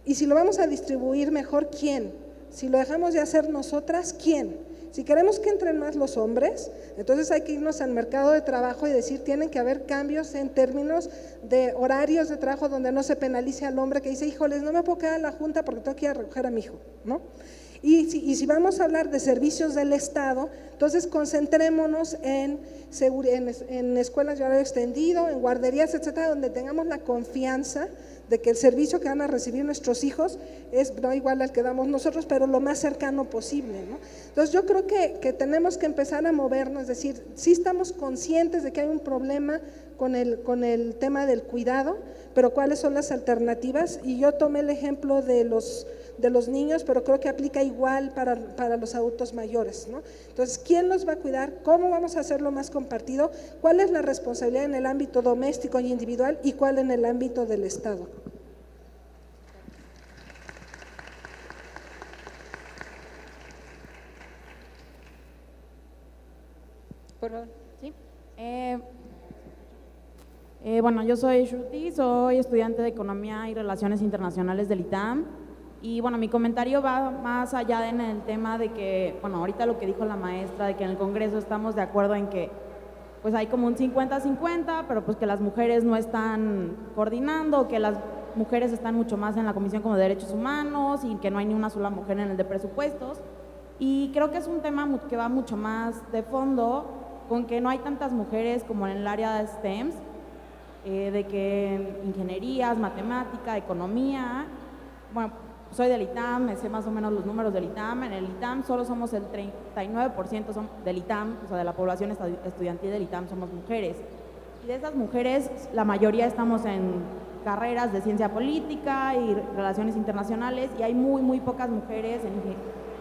Y si lo vamos a distribuir mejor, ¿quién? Si lo dejamos de hacer nosotras, ¿quién? Si queremos que entren más los hombres, entonces hay que irnos al mercado de trabajo y decir, tienen que haber cambios en términos de horarios de trabajo donde no se penalice al hombre que dice, híjoles, no me puedo quedar en la junta porque tengo que ir a recoger a mi hijo, ¿no? Y si vamos a hablar de servicios del Estado, entonces concentrémonos en escuelas de horario extendido, en guarderías, etcétera, donde tengamos la confianza de que el servicio que van a recibir nuestros hijos es no igual al que damos nosotros, pero lo más cercano posible, ¿no? Entonces yo creo que tenemos que empezar a movernos, es decir, sí estamos conscientes de que hay un problema con el tema del cuidado, pero ¿cuáles son las alternativas? Y yo tomé el ejemplo de los niños, pero creo que aplica igual para los adultos mayores, ¿no? Entonces, ¿quién los va a cuidar? ¿Cómo vamos a hacerlo más compartido? ¿Cuál es la responsabilidad en el ámbito doméstico y individual y cuál en el ámbito del Estado? Por favor. Sí. Bueno, yo soy Shruti, soy estudiante de Economía y Relaciones Internacionales del ITAM. Y bueno, mi comentario va más allá en el tema de que, bueno, ahorita lo que dijo la maestra, de que en el Congreso estamos de acuerdo en que pues hay como un 50-50, pero pues que las mujeres no están coordinando, que las mujeres están mucho más en la Comisión como de Derechos Humanos y que no hay ni una sola mujer en el de presupuestos. Y creo que es un tema que va mucho más de fondo, con que no hay tantas mujeres como en el área de STEMs, de que ingenierías, matemática, economía. bueno, soy del ITAM, me sé más o menos los números del ITAM. En el ITAM solo somos el 39% del ITAM, o sea, de la población estudiantil del ITAM somos mujeres. Y de esas mujeres, la mayoría estamos en carreras de ciencia política y relaciones internacionales, y hay muy pocas mujeres en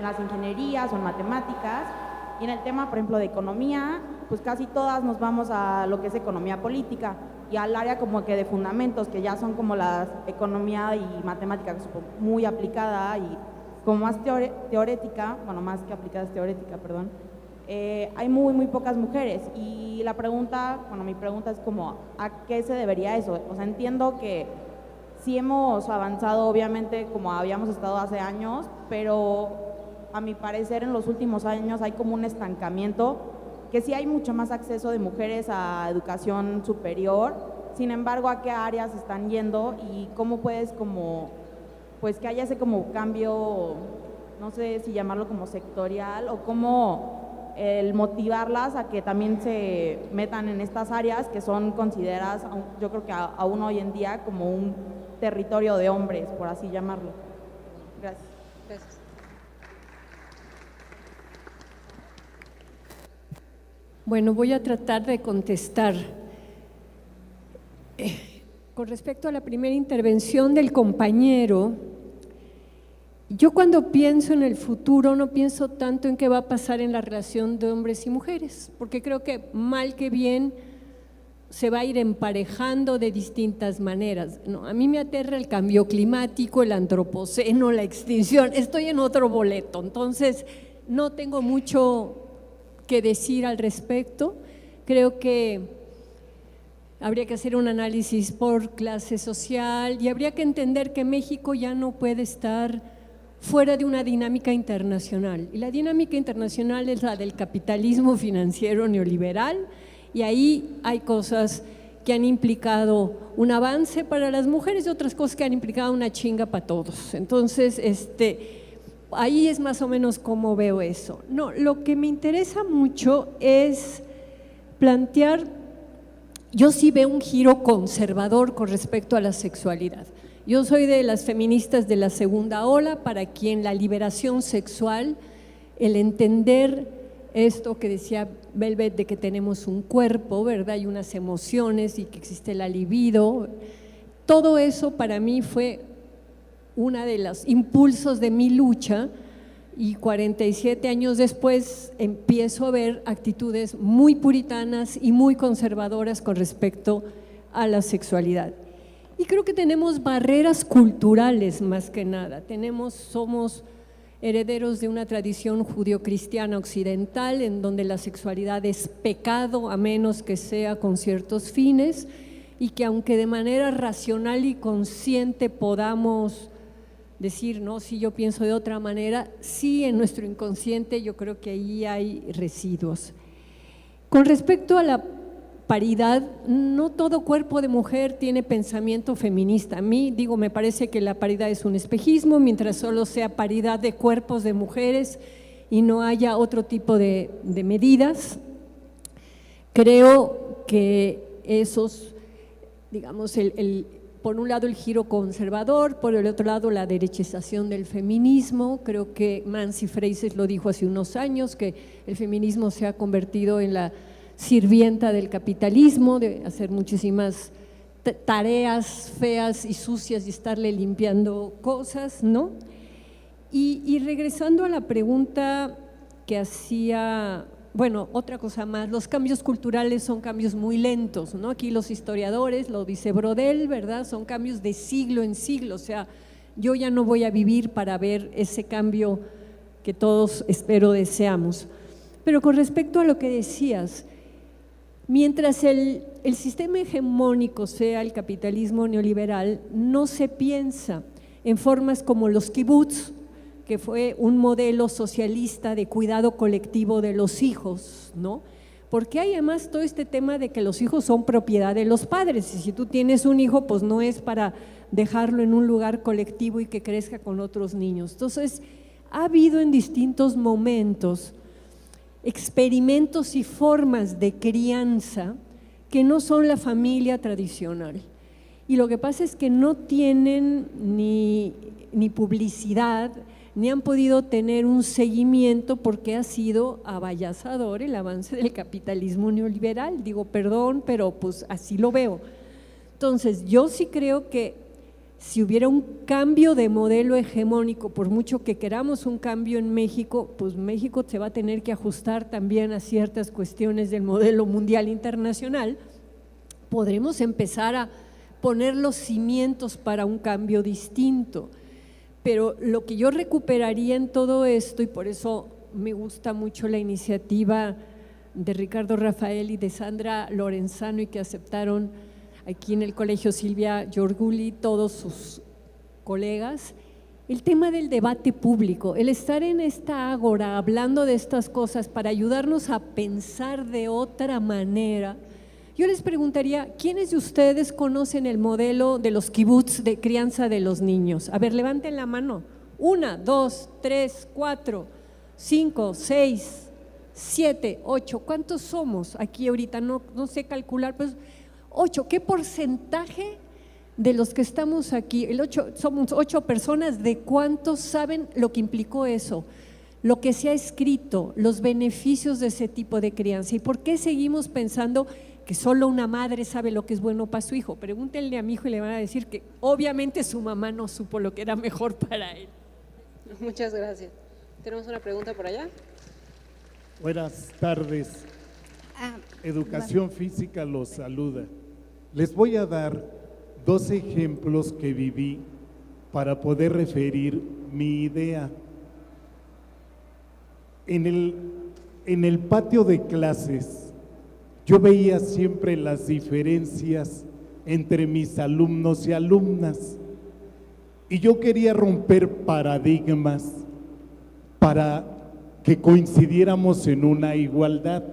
las ingenierías o en matemáticas. Y en el tema, por ejemplo, de economía, pues casi todas nos vamos a lo que es economía política y al área como que de fundamentos, que ya son como la economía y matemática, que es muy aplicada y como más teórica, bueno, más que aplicada es teórica, perdón. Hay muy pocas mujeres, y la pregunta, bueno, mi pregunta es como, ¿a qué se debería eso? O sea, entiendo que sí hemos avanzado, obviamente, como habíamos estado hace años, pero a mi parecer en los últimos años hay como un estancamiento, que sí hay mucho más acceso de mujeres a educación superior. Sin embargo, ¿a qué áreas están yendo y cómo puedes como, pues que haya ese como cambio, no sé si llamarlo como sectorial, o cómo el motivarlas a que también se metan en estas áreas que son consideradas, yo creo que aún hoy en día, como un territorio de hombres, por así llamarlo? Gracias. Gracias. Bueno, voy a tratar de contestar. Con respecto a la primera intervención del compañero, yo cuando pienso en el futuro no pienso tanto en qué va a pasar en la relación de hombres y mujeres, porque creo que mal que bien se va a ir emparejando de distintas maneras. No, a mí me aterra el cambio climático, el antropoceno, la extinción, estoy en otro boleto, entonces no tengo mucho que decir al respecto. Creo que habría que hacer un análisis por clase social y habría que entender que México ya no puede estar fuera de una dinámica internacional, y la dinámica internacional es la del capitalismo financiero neoliberal, y ahí hay cosas que han implicado un avance para las mujeres y otras cosas que han implicado una chinga para todos. Entonces, ahí es más o menos como veo eso. No, lo que me interesa mucho es plantear, yo sí veo un giro conservador con respecto a la sexualidad. Yo soy de las feministas de la segunda ola, para quien la liberación sexual, el entender esto que decía Velvet de que tenemos un cuerpo, ¿verdad? Y unas emociones y que existe la libido, todo eso para mí fue uno de los impulsos de mi lucha, y 47 años después empiezo a ver actitudes muy puritanas y muy conservadoras con respecto a la sexualidad. Y creo que tenemos barreras culturales más que nada, somos herederos de una tradición judio-cristiana occidental en donde la sexualidad es pecado a menos que sea con ciertos fines, y que aunque de manera racional y consciente podamos decir, no, si yo pienso de otra manera, sí en nuestro inconsciente yo creo que ahí hay residuos. Con respecto a la paridad, no todo cuerpo de mujer tiene pensamiento feminista. A mí, me parece que la paridad es un espejismo, mientras solo sea paridad de cuerpos de mujeres y no haya otro tipo de medidas. Creo que esos, por un lado el giro conservador, por el otro lado la derechización del feminismo. Creo que Nancy Fraser lo dijo hace unos años, que el feminismo se ha convertido en la sirvienta del capitalismo, de hacer muchísimas tareas feas y sucias y estarle limpiando cosas, ¿no? Y regresando a la pregunta que hacía, bueno, otra cosa más, los cambios culturales son cambios muy lentos, ¿no? Aquí los historiadores, lo dice Brodel, ¿verdad? Son cambios de siglo en siglo, o sea, yo ya no voy a vivir para ver ese cambio que todos espero deseamos. Pero con respecto a lo que decías, mientras el sistema hegemónico sea el capitalismo neoliberal, no se piensa en formas como los kibbutz, que fue un modelo socialista de cuidado colectivo de los hijos, ¿no? Porque hay además todo este tema de que los hijos son propiedad de los padres, y si tú tienes un hijo, pues no es para dejarlo en un lugar colectivo y que crezca con otros niños. Entonces, ha habido en distintos momentos experimentos y formas de crianza que no son la familia tradicional. y lo que pasa es que no tienen ni publicidad, ni han podido tener un seguimiento porque ha sido avallazador el avance del capitalismo neoliberal. Digo, perdón, pero pues así lo veo. Entonces, yo sí creo que si hubiera un cambio de modelo hegemónico, por mucho que queramos un cambio en México, pues México se va a tener que ajustar también a ciertas cuestiones del modelo mundial internacional, podremos empezar a poner los cimientos para un cambio distinto. Pero lo que yo recuperaría en todo esto, y por eso me gusta mucho la iniciativa de Ricardo Rafael y de Sandra Lorenzano, y que aceptaron aquí en el Colegio Silvia Giorguli, todos sus colegas, el tema del debate público, el estar en esta ágora hablando de estas cosas para ayudarnos a pensar de otra manera. Yo les preguntaría, ¿quiénes de ustedes conocen el modelo de los kibutz de crianza de los niños? A ver, levanten la mano. 1, 2, 3, 4, 5, 6, 7, 8. ¿Cuántos somos aquí ahorita? No sé calcular, pues 8. ¿Qué porcentaje de los que estamos aquí? Somos 8 personas. ¿De cuántos saben lo que implicó eso? Lo que se ha escrito, los beneficios de ese tipo de crianza. ¿Y por qué seguimos pensando que solo una madre sabe lo que es bueno para su hijo? Pregúntenle a mi hijo y le van a decir que obviamente su mamá no supo lo que era mejor para él. Muchas gracias. ¿Tenemos una pregunta por allá? Buenas tardes. Educación Física los saluda. Les voy a dar 2 ejemplos que viví para poder referir mi idea. En el patio de clases, yo veía siempre las diferencias entre mis alumnos y alumnas, y yo quería romper paradigmas para que coincidiéramos en una igualdad.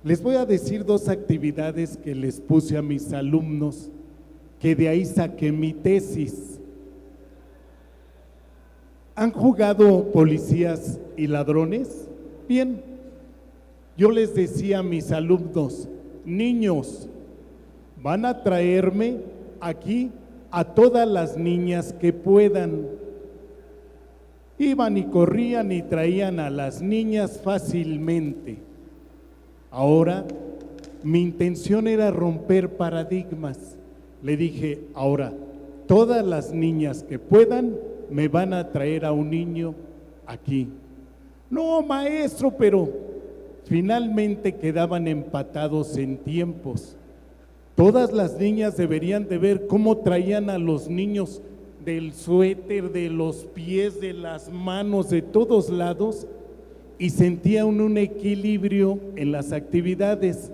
Les voy a decir 2 actividades que les puse a mis alumnos, que de ahí saqué mi tesis. ¿Han jugado policías y ladrones? Bien. Yo les decía a mis alumnos, niños, van a traerme aquí a todas las niñas que puedan. Iban y corrían y traían a las niñas fácilmente. Ahora, mi intención era romper paradigmas. Le dije, ahora, todas las niñas que puedan me van a traer a un niño aquí. No, maestro, pero finalmente quedaban empatados en tiempos. Todas las niñas deberían de ver cómo traían a los niños del suéter, de los pies, de las manos, de todos lados, y sentían un equilibrio en las actividades.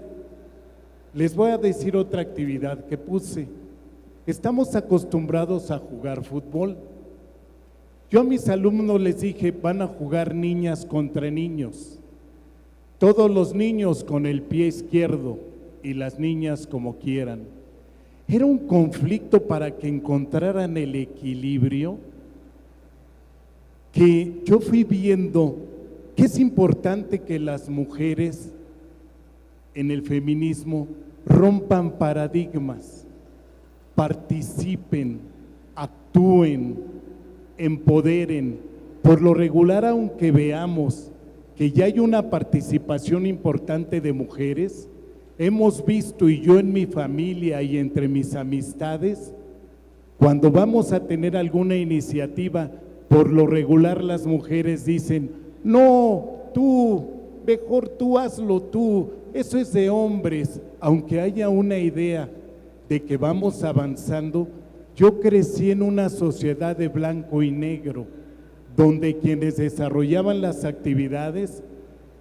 Les voy a decir otra actividad que puse. Estamos acostumbrados a jugar fútbol. Yo a mis alumnos les dije, van a jugar niñas contra niños. Todos los niños con el pie izquierdo y las niñas como quieran. Era un conflicto para que encontraran el equilibrio, que yo fui viendo que es importante que las mujeres en el feminismo rompan paradigmas, participen, actúen, empoderen. Por lo regular, aunque veamos que ya hay una participación importante de mujeres, hemos visto, y yo en mi familia y entre mis amistades, cuando vamos a tener alguna iniciativa, por lo regular las mujeres dicen, no, tú, mejor tú hazlo tú, eso es de hombres. Aunque haya una idea de que vamos avanzando, yo crecí en una sociedad de blanco y negro, donde quienes desarrollaban las actividades,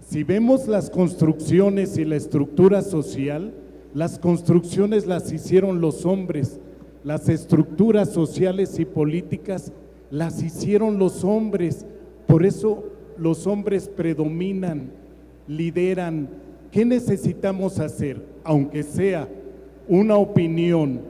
si vemos las construcciones y la estructura social, las construcciones las hicieron los hombres, las estructuras sociales y políticas las hicieron los hombres. Por eso los hombres predominan, lideran. ¿Qué necesitamos hacer? Aunque sea una opinión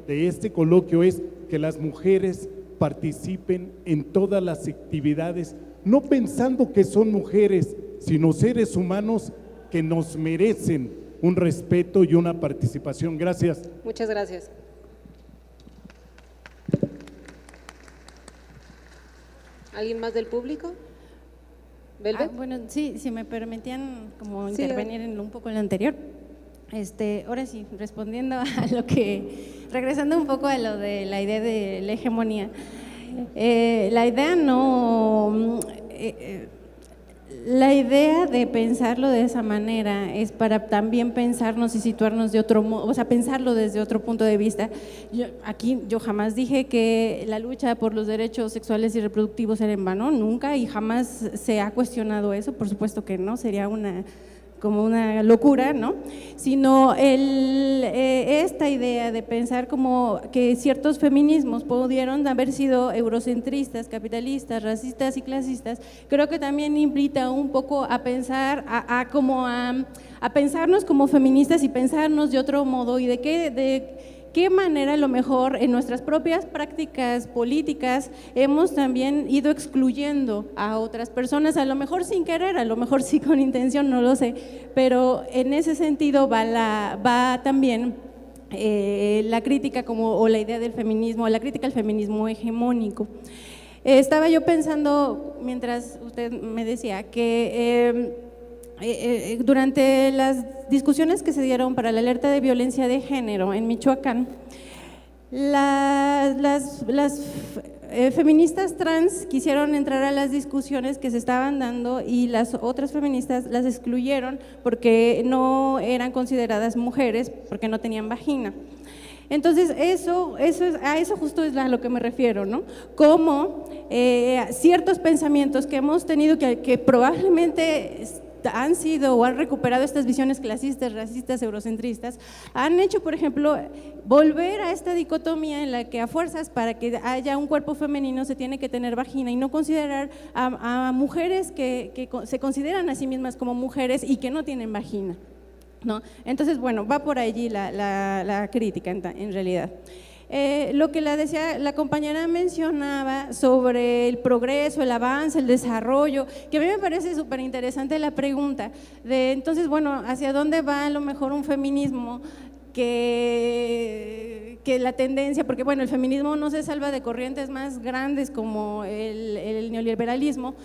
de este coloquio, es que las mujeres participen en todas las actividades, no pensando que son mujeres, sino seres humanos que nos merecen un respeto y una participación. Gracias. Muchas gracias. ¿Alguien más del público? ¿Velvet? Bueno, sí, si me permitían como Sí, intervenir en un poco en lo anterior. Ahora sí, respondiendo a lo que, regresando un poco a lo de la idea de la hegemonía, la idea no, la idea de pensarlo de esa manera es para también pensarnos y situarnos de otro modo, o sea, pensarlo desde otro punto de vista. Yo jamás dije que la lucha por los derechos sexuales y reproductivos era en vano, nunca, y jamás se ha cuestionado eso, por supuesto que no, sería como una locura, ¿no? Sino esta idea de pensar como que ciertos feminismos pudieron haber sido eurocentristas, capitalistas, racistas y clasistas, creo que también invita un poco a pensar, a pensarnos como feministas y pensarnos de otro modo y de qué manera a lo mejor en nuestras propias prácticas políticas hemos también ido excluyendo a otras personas, a lo mejor sin querer, a lo mejor sí con intención, no lo sé, pero en ese sentido va también la crítica o la idea del feminismo, la crítica al feminismo hegemónico. Estaba yo pensando, mientras usted me decía, que durante las discusiones que se dieron para la alerta de violencia de género en Michoacán, las feministas trans quisieron entrar a las discusiones que se estaban dando y las otras feministas las excluyeron porque no eran consideradas mujeres, porque no tenían vagina. Entonces, a eso justo es a lo que me refiero, ¿no? Como ciertos pensamientos que hemos tenido que probablemente han sido o han recuperado estas visiones clasistas, racistas, eurocentristas, han hecho, por ejemplo, volver a esta dicotomía en la que a fuerzas para que haya un cuerpo femenino se tiene que tener vagina y no considerar a mujeres que se consideran a sí mismas como mujeres y que no tienen vagina, ¿no? Entonces, bueno, va por allí la crítica en realidad. Lo que la compañera mencionaba sobre el progreso, el avance, el desarrollo, que a mí me parece súper interesante la pregunta de entonces, bueno, ¿hacia dónde va a lo mejor un feminismo que la tendencia, porque bueno, el feminismo no se salva de corrientes más grandes como el neoliberalismo,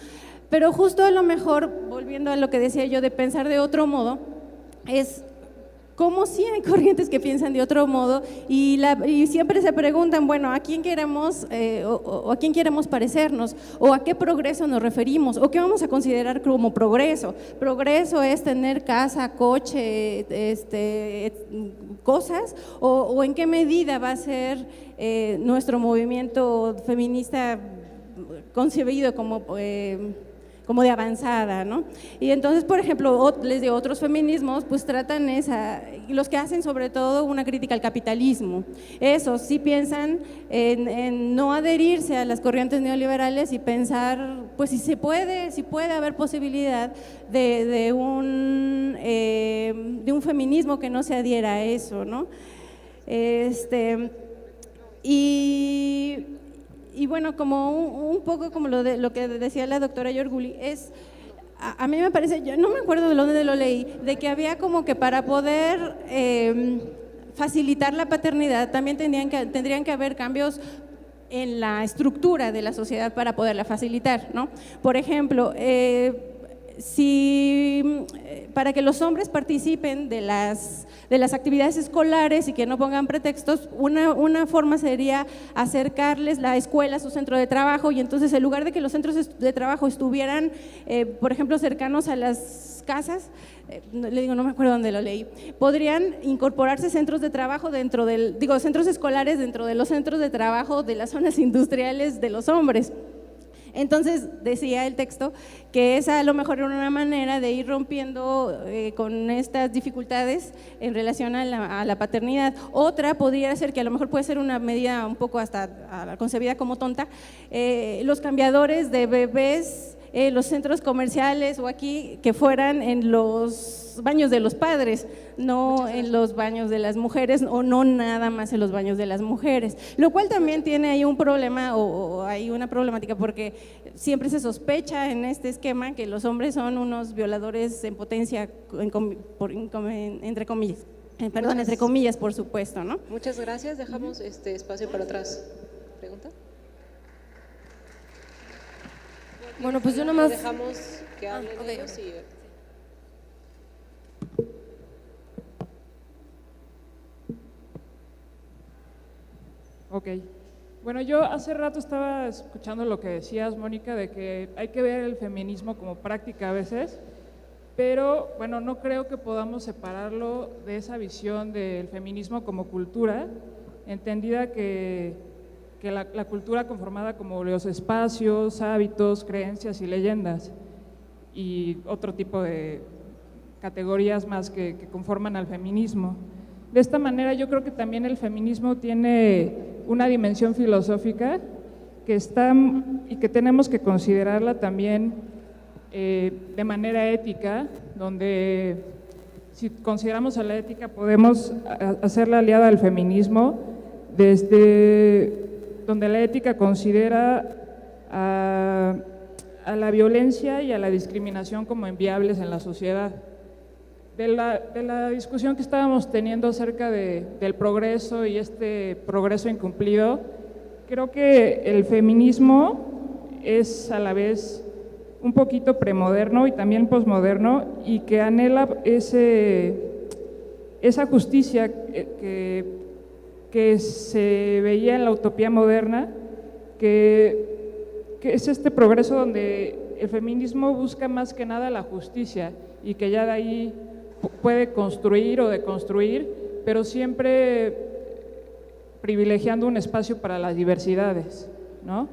pero justo a lo mejor, volviendo a lo que decía yo de pensar de otro modo, es como sí hay corrientes que piensan de otro modo y siempre se preguntan, bueno, ¿a quién queremos o a quién queremos parecernos? ¿O a qué progreso nos referimos? ¿O qué vamos a considerar como progreso? ¿Progreso es tener casa, coche, cosas? ¿O en qué medida va a ser nuestro movimiento feminista concebido como de avanzada, ¿no? Y entonces, por ejemplo, de otros feminismos, pues tratan los que hacen sobre todo una crítica al capitalismo. Esos sí piensan en no adherirse a las corrientes neoliberales y pensar, pues si puede haber posibilidad de un feminismo que no se adhiera a eso, ¿no? Y bueno, como un poco como lo que decía la doctora Yorguli, a mí me parece, yo no me acuerdo de dónde lo leí, de que había como que para poder facilitar la paternidad también tendrían que haber cambios en la estructura de la sociedad para poderla facilitar, ¿no? Por ejemplo, para que los hombres participen de las actividades escolares y que no pongan pretextos, una forma sería acercarles la escuela a su centro de trabajo y entonces en lugar de que los centros de trabajo estuvieran, por ejemplo, cercanos a las casas, no me acuerdo dónde lo leí, podrían incorporarse centros de trabajo centros escolares dentro de los centros de trabajo de las zonas industriales de los hombres. Entonces, decía el texto que esa a lo mejor era una manera de ir rompiendo con estas dificultades en relación a la paternidad. Otra podría ser, que a lo mejor puede ser una medida un poco hasta concebida como tonta, los cambiadores de bebés los centros comerciales o aquí que fueran en los baños de los padres, no en los baños de las mujeres o no nada más en los baños de las mujeres, lo cual también tiene ahí un problema o hay una problemática porque siempre se sospecha en este esquema que los hombres son unos violadores en potencia, entre comillas. Perdón, entre comillas, por supuesto, ¿no? Muchas gracias. Dejamos este espacio para otras preguntas. Bueno, pues yo nomás… Dejamos que hablen ellos y… Ok. Bueno, yo hace rato estaba escuchando lo que decías, Mónica, de que hay que ver el feminismo como práctica a veces, pero bueno, no creo que podamos separarlo de esa visión del feminismo como cultura, entendida que la cultura conformada como los espacios, hábitos, creencias y leyendas y otro tipo de categorías más que conforman al feminismo. De esta manera yo creo que también el feminismo tiene una dimensión filosófica que está y que tenemos que considerarla también de manera ética, donde si consideramos a la ética podemos hacerla aliada al feminismo, desde donde la ética considera a la violencia y a la discriminación como inviables en la sociedad. De la discusión que estábamos teniendo acerca del progreso y este progreso incumplido, creo que el feminismo es a la vez un poquito premoderno y también posmoderno y que anhela esa justicia que se veía en la utopía moderna, que es este progreso donde el feminismo busca más que nada la justicia y que ya de ahí puede construir o deconstruir, pero siempre privilegiando un espacio para las diversidades, ¿no?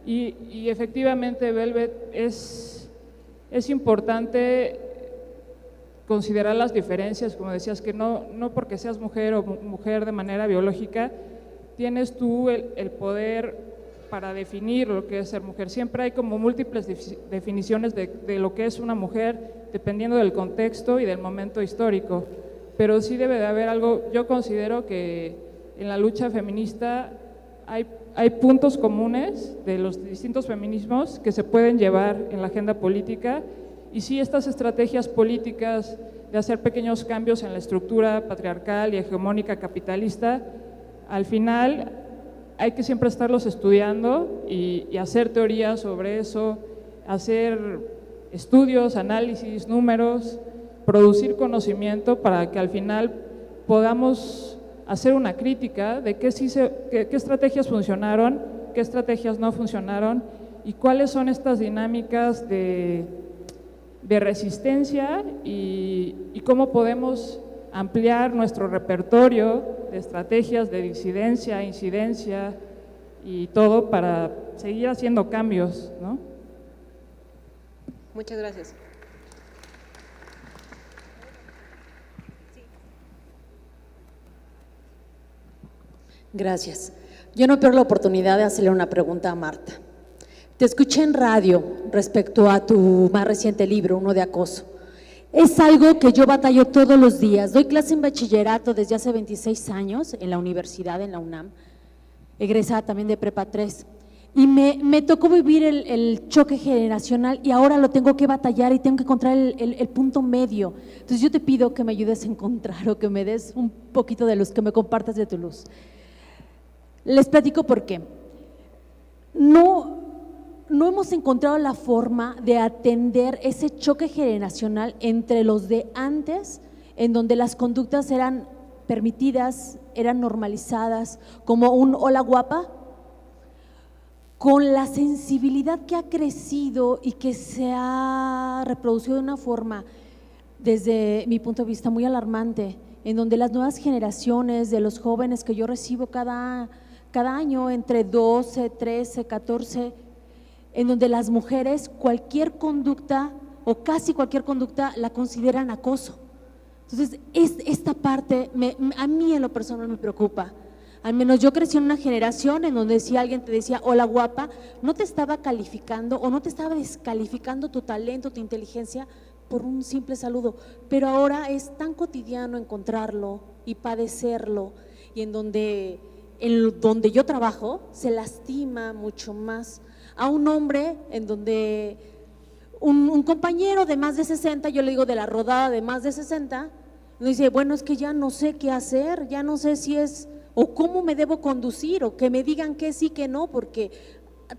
Y efectivamente, Velvet, es importante considerar las diferencias, como decías, que no porque seas mujer o mujer de manera biológica, tienes tú el poder para definir lo que es ser mujer. Siempre hay como múltiples definiciones de lo que es una mujer, dependiendo del contexto y del momento histórico, pero sí debe de haber algo. Yo considero que en la lucha feminista hay puntos comunes de los distintos feminismos que se pueden llevar en la agenda política, y sí, estas estrategias políticas de hacer pequeños cambios en la estructura patriarcal y hegemónica capitalista, al final hay que siempre estarlos estudiando y hacer teorías sobre eso, hacer estudios, análisis, números, producir conocimiento para que al final podamos hacer una crítica de qué estrategias funcionaron, qué estrategias no funcionaron y cuáles son estas dinámicas de resistencia y cómo podemos ampliar nuestro repertorio de estrategias de disidencia, incidencia y todo para seguir haciendo cambios, ¿no? Muchas gracias. Gracias. Yo no pierdo la oportunidad de hacerle una pregunta a Marta. Te escuché en radio respecto a tu más reciente libro, uno de acoso. Es algo que yo batallo todos los días. Doy clase en bachillerato desde hace 26 años en la universidad, en la UNAM, egresada también de Prepa 3. Y me tocó vivir el choque generacional y ahora lo tengo que batallar y tengo que encontrar el punto medio. Entonces yo te pido que me ayudes a encontrar o que me des un poquito de luz, que me compartas de tu luz. Les platico por qué. No hemos encontrado la forma de atender ese choque generacional entre los de antes, en donde las conductas eran permitidas, eran normalizadas, como un hola guapa, con la sensibilidad que ha crecido y que se ha reproducido de una forma, desde mi punto de vista, muy alarmante, en donde las nuevas generaciones de los jóvenes que yo recibo cada año, entre 12, 13, 14, en donde las mujeres cualquier conducta o casi cualquier conducta la consideran acoso. Entonces, esta parte a mí en lo personal me preocupa, Al menos yo crecí en una generación en donde si alguien te decía hola guapa, no te estaba calificando o no te estaba descalificando tu talento, tu inteligencia por un simple saludo, pero ahora es tan cotidiano encontrarlo y padecerlo, y en donde yo trabajo se lastima mucho más a un hombre, en donde un compañero de más de 60, yo le digo de la rodada de más de 60, me dice, bueno, es que ya no sé qué hacer, ya no sé si es, o cómo me debo conducir, o que me digan que sí, que no, porque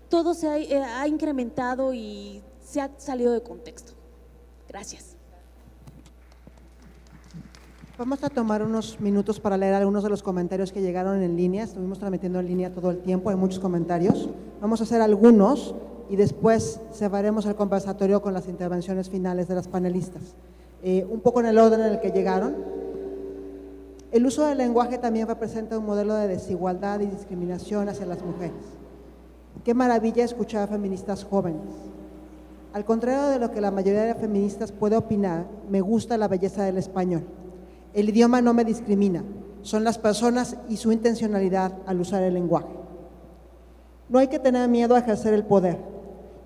todo se ha incrementado y se ha salido de contexto. Gracias. Vamos a tomar unos minutos para leer algunos de los comentarios que llegaron en línea. Estuvimos transmitiendo en línea todo el tiempo, hay muchos comentarios. Vamos a hacer algunos y después cerraremos el conversatorio con las intervenciones finales de las panelistas. Un poco en el orden en el que llegaron. El uso del lenguaje también representa un modelo de desigualdad y discriminación hacia las mujeres. Qué maravilla escuchar a feministas jóvenes. Al contrario de lo que la mayoría de feministas puede opinar, me gusta la belleza del español. El idioma no me discrimina, son las personas y su intencionalidad al usar el lenguaje. No hay que tener miedo a ejercer el poder.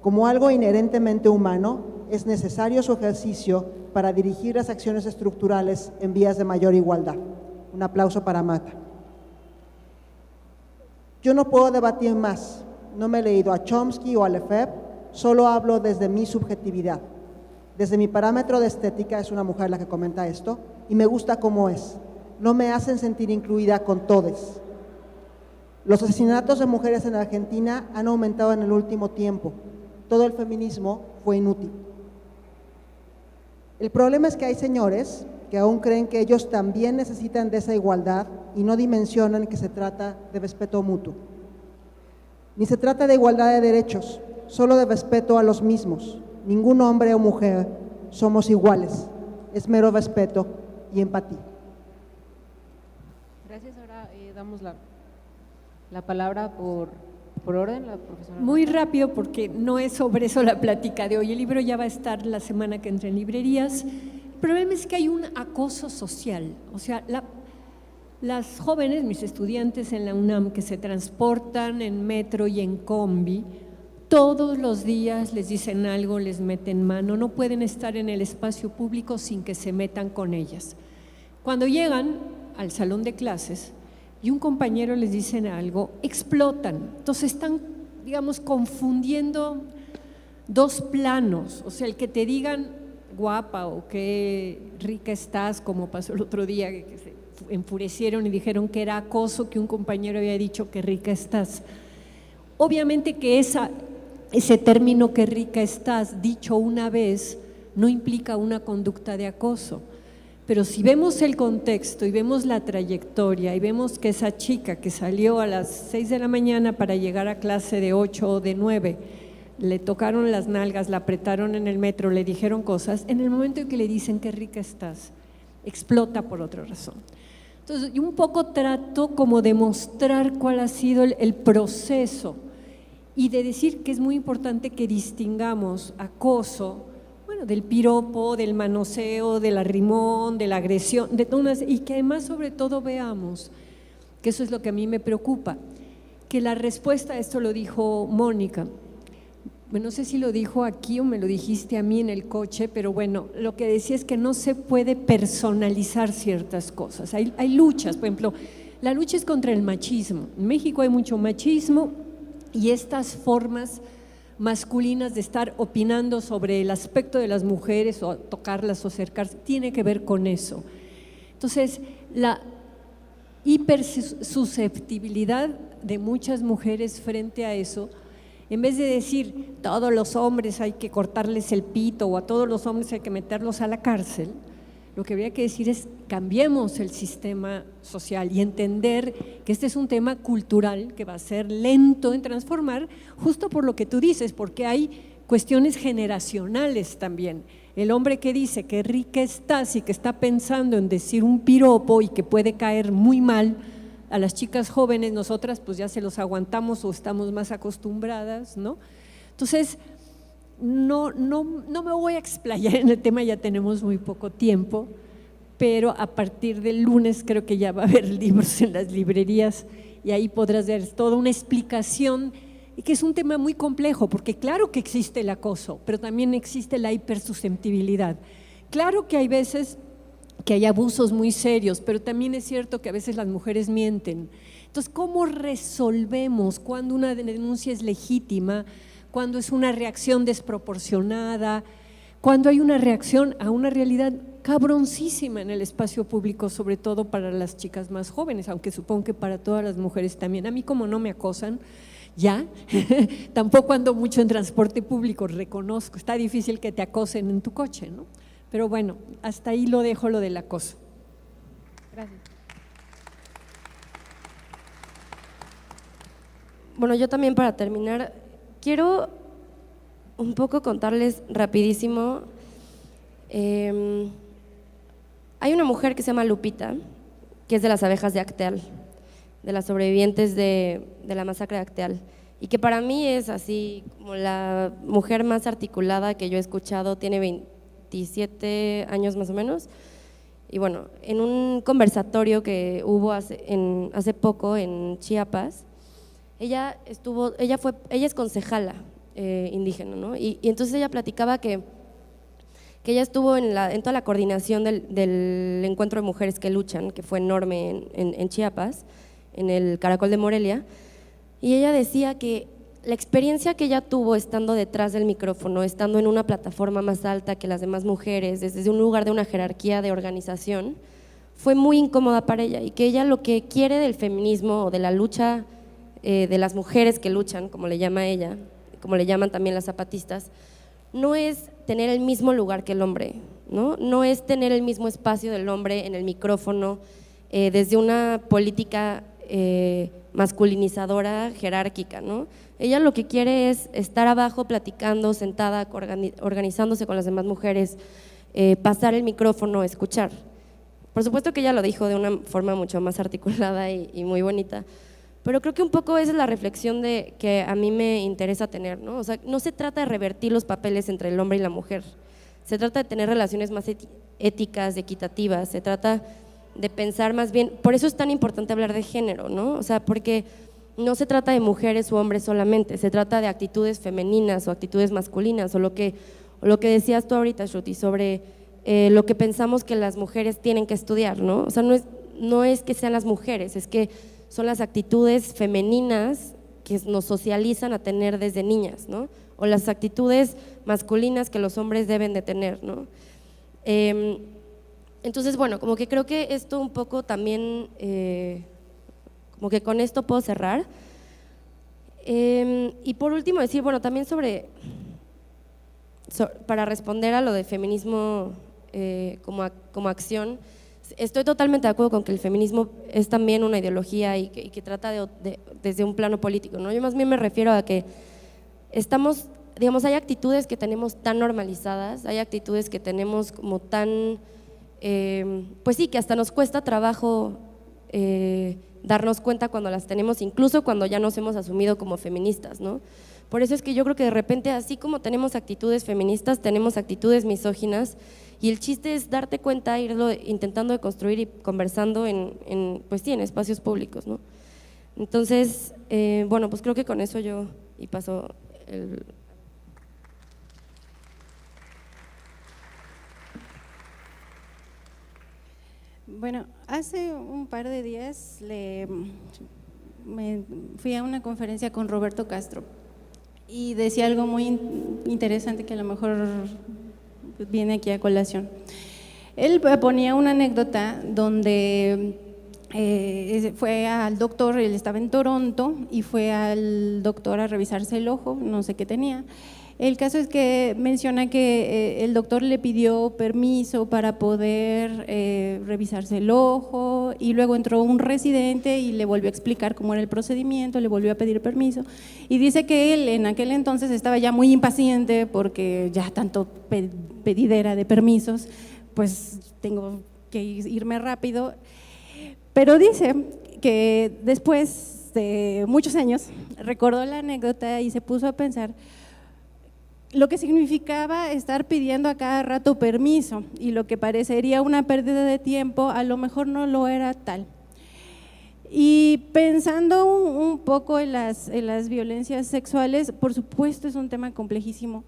Como algo inherentemente humano, es necesario su ejercicio para dirigir las acciones estructurales en vías de mayor igualdad. Un aplauso para Marta. Yo no puedo debatir más, no me he leído a Chomsky o a Lefebvre, solo hablo desde mi subjetividad. Desde mi parámetro de estética, es una mujer la que comenta esto, y me gusta cómo es. No me hacen sentir incluida con todes. Los asesinatos de mujeres en Argentina han aumentado en el último tiempo. Todo el feminismo fue inútil. El problema es que hay señores que aún creen que ellos también necesitan de esa igualdad y no dimensionan que se trata de respeto mutuo. Ni se trata de igualdad de derechos, solo de respeto a los mismos. Ningún hombre o mujer somos iguales, es mero respeto y empatía. Gracias, ahora damos la palabra por orden, la profesora. Muy rápido porque no es sobre eso la plática de hoy, el libro ya va a estar la semana que entra en librerías. El problema es que hay un acoso social, o sea, las jóvenes, mis estudiantes en la UNAM que se transportan en metro y en combi, todos los días les dicen algo, les meten mano, no pueden estar en el espacio público sin que se metan con ellas. Cuando llegan al salón de clases y un compañero les dice algo, explotan. Entonces están, digamos, confundiendo dos planos, o sea, el que te digan guapa o qué rica estás, como pasó el otro día, que se enfurecieron y dijeron que era acoso, que un compañero había dicho que rica estás. Obviamente que ese término que rica estás, dicho una vez, no implica una conducta de acoso. Pero si vemos el contexto y vemos la trayectoria y vemos que esa chica que salió a las 6 de la mañana para llegar a clase de 8 o de 9, le tocaron las nalgas, la apretaron en el metro, le dijeron cosas, en el momento en que le dicen qué rica estás, explota por otra razón. Entonces, yo un poco trato como de mostrar cuál ha sido el proceso y de decir que es muy importante que distingamos acoso, bueno, del piropo, del manoseo, del arrimón, de la agresión, de todas, y que además sobre todo veamos, que eso es lo que a mí me preocupa, que la respuesta a esto lo dijo Mónica, bueno, no sé si lo dijo aquí o me lo dijiste a mí en el coche, pero bueno, lo que decía es que no se puede personalizar ciertas cosas, hay luchas, por ejemplo, la lucha es contra el machismo, en México hay mucho machismo y estas formas masculinas de estar opinando sobre el aspecto de las mujeres o tocarlas o acercarse, tiene que ver con eso. Entonces, la hipersusceptibilidad de muchas mujeres frente a eso, en vez de decir todos los hombres hay que cortarles el pito o a todos los hombres hay que meterlos a la cárcel, lo que habría que decir es cambiemos el sistema social y entender que este es un tema cultural que va a ser lento en transformar, justo por lo que tú dices, porque hay cuestiones generacionales también. El hombre que dice que rica estás y que está pensando en decir un piropo y que puede caer muy mal a las chicas jóvenes, nosotras pues ya se los aguantamos o estamos más acostumbradas, ¿no? Entonces, no me voy a explayar en el tema, ya tenemos muy poco tiempo, pero a partir del lunes creo que ya va a haber libros en las librerías y ahí podrás ver toda una explicación, y que es un tema muy complejo, porque claro que existe el acoso, pero también existe la hipersusceptibilidad. Claro que hay veces que hay abusos muy serios, pero también es cierto que a veces las mujeres mienten. Entonces, ¿cómo resolvemos cuando una denuncia es legítima, cuando es una reacción desproporcionada, cuando hay una reacción a una realidad cabroncísima en el espacio público, sobre todo para las chicas más jóvenes, aunque supongo que para todas las mujeres también? A mí, como no me acosan, ya, tampoco ando mucho en transporte público, reconozco, está difícil que te acosen en tu coche, ¿no? Pero bueno, hasta ahí lo dejo, lo del acoso. Gracias. Bueno, yo también, para terminar, quiero un poco contarles rapidísimo. Hay una mujer que se llama Lupita, que es de las abejas de Acteal, de las sobrevivientes de la masacre de Acteal, y que para mí es así como la mujer más articulada que yo he escuchado. Tiene 27 años más o menos, y bueno, en un conversatorio que hubo hace poco en Chiapas, ella es concejala indígena, ¿no? Y entonces ella platicaba que ella estuvo en toda la coordinación del encuentro de mujeres que luchan, que fue enorme en Chiapas, en el Caracol de Morelia, y ella decía que la experiencia que ella tuvo estando detrás del micrófono, estando en una plataforma más alta que las demás mujeres, desde un lugar de una jerarquía de organización, fue muy incómoda para ella, y que ella lo que quiere del feminismo o de la lucha de las mujeres que luchan, como le llama ella, como le llaman también las zapatistas, no es tener el mismo lugar que el hombre, no es tener el mismo espacio del hombre en el micrófono, desde una política masculinizadora, jerárquica, ¿no? Ella lo que quiere es estar abajo platicando, sentada, organizándose con las demás mujeres, pasar el micrófono, escuchar. Por supuesto que ella lo dijo de una forma mucho más articulada y muy bonita, pero creo que un poco esa es la reflexión que a mí me interesa tener, ¿no? O sea, no se trata de revertir los papeles entre el hombre y la mujer, se trata de tener relaciones más éticas, equitativas, se trata de pensar más bien, por eso es tan importante hablar de género, ¿no? O sea, porque no se trata de mujeres u hombres solamente, se trata de actitudes femeninas o actitudes masculinas, o lo que decías tú ahorita, Shruti, sobre lo que pensamos que las mujeres tienen que estudiar, ¿no? O sea, no es que sean las mujeres, es que son las actitudes femeninas que nos socializan a tener desde niñas, ¿no? O las actitudes masculinas que los hombres deben de tener, ¿no? Entonces, bueno, como que creo que esto un poco también, como que con esto puedo cerrar. Y por último decir, bueno, también para responder a lo de feminismo como acción, estoy totalmente de acuerdo con que el feminismo es también una ideología y que trata desde un plano político, ¿no? Yo más bien me refiero a que digamos, hay actitudes que tenemos tan normalizadas, hay actitudes que tenemos como tan, pues sí, que hasta nos cuesta trabajo darnos cuenta cuando las tenemos, incluso cuando ya nos hemos asumido como feministas, ¿no? Por eso es que yo creo que de repente, así como tenemos actitudes feministas, tenemos actitudes misóginas, y el chiste es darte cuenta, irlo intentando de construir y conversando pues sí, en espacios públicos, ¿no? Entonces, bueno, pues creo que con eso yo y paso el… Bueno, hace un par de días me fui a una conferencia con Roberto Castro y decía algo muy interesante que a lo mejor viene aquí a colación. Él ponía una anécdota donde fue al doctor, él estaba en Toronto y fue al doctor a revisarse el ojo, no sé qué tenía. El caso es que menciona que el doctor le pidió permiso para poder revisarse el ojo, y luego entró un residente y le volvió a explicar cómo era el procedimiento, le volvió a pedir permiso, y dice que él en aquel entonces estaba ya muy impaciente porque ya tanto pedidera de permisos, pues tengo que irme rápido, pero dice que después de muchos años recordó la anécdota y se puso a pensar lo que significaba estar pidiendo a cada rato permiso, y lo que parecería una pérdida de tiempo a lo mejor no lo era tal. Y pensando un poco en las violencias sexuales, por supuesto es un tema complejísimo,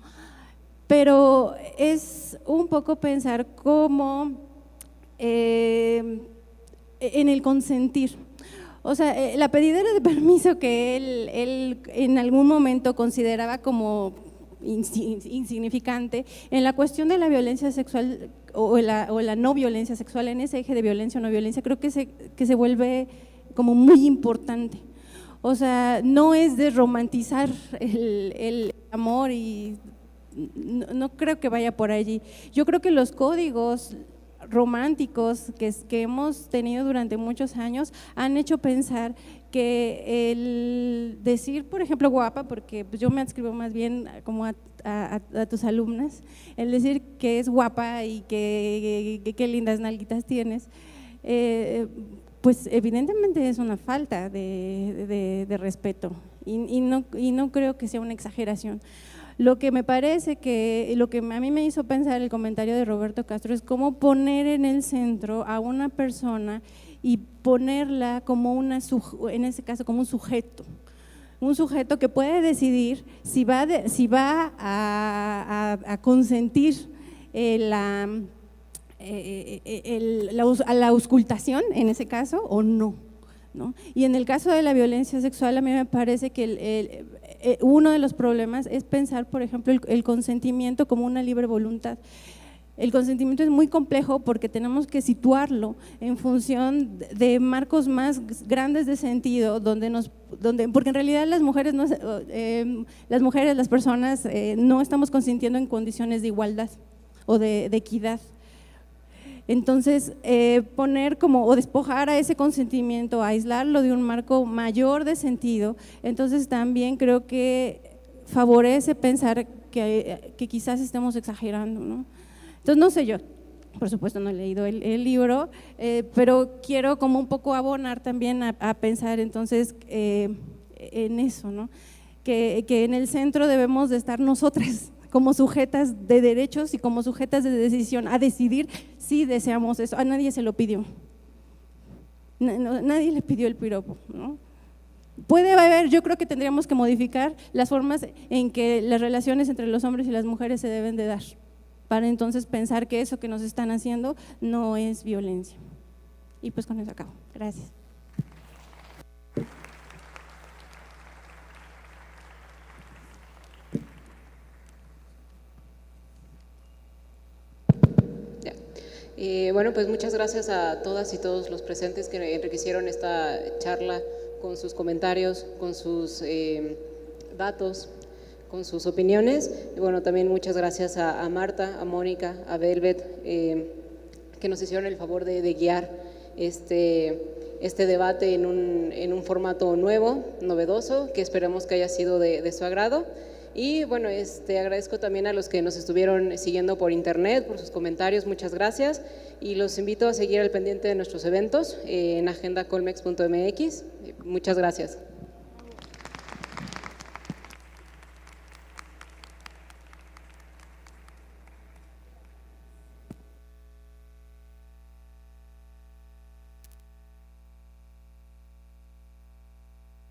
pero es un poco pensar cómo en el consentir. O sea, la pedidera de permiso que él en algún momento consideraba como insignificante, en la cuestión de la violencia sexual o la no violencia sexual, en ese eje de violencia o no violencia, creo que se vuelve como muy importante. O sea, no es de romantizar el amor y no creo que vaya por allí. Yo creo que los códigos románticos que hemos tenido durante muchos años han hecho pensar que el decir, por ejemplo, guapa, porque yo me adscribo más bien como a tus alumnas, el decir que es guapa y que lindas nalguitas tienes, pues evidentemente es una falta de respeto y no creo que sea una exageración. Lo que me parece que, lo que a mí me hizo pensar el comentario de Roberto Castro es cómo poner en el centro a una persona y ponerla como en ese caso como un sujeto que puede decidir si va a consentir la auscultación en ese caso o no, ¿no? Y en el caso de la violencia sexual a mí me parece que uno de los problemas es pensar, por ejemplo, el consentimiento como una libre voluntad. El consentimiento es muy complejo porque tenemos que situarlo en función de marcos más grandes de sentido, porque en realidad las personas no estamos consintiendo en condiciones de igualdad o de equidad. Entonces, poner como o despojar a ese consentimiento, aislarlo de un marco mayor de sentido, entonces también creo que favorece pensar que quizás estemos exagerando, ¿no? Entonces, no sé, yo por supuesto no he leído el libro, pero quiero como un poco abonar también a pensar entonces en eso, ¿no? Que en el centro debemos de estar nosotras como sujetas de derechos y como sujetas de decisión, a decidir si deseamos eso. A nadie se lo pidió, nadie le pidió el piropo, ¿no? Puede haber, yo creo que tendríamos que modificar las formas en que las relaciones entre los hombres y las mujeres se deben de dar, para entonces pensar que eso que nos están haciendo no es violencia. Y pues con eso acabo. Gracias. Bueno, pues muchas gracias a todas y todos los presentes que enriquecieron esta charla con sus comentarios, con sus datos, con sus opiniones. Y bueno, también muchas gracias a Marta, a Mónica, a Velvet, que nos hicieron el favor de guiar este debate en un formato nuevo, novedoso, que esperemos que haya sido de su agrado. Y bueno, agradezco también a los que nos estuvieron siguiendo por internet, por sus comentarios, muchas gracias. Y los invito a seguir al pendiente de nuestros eventos en agendacolmex.mx. Muchas gracias.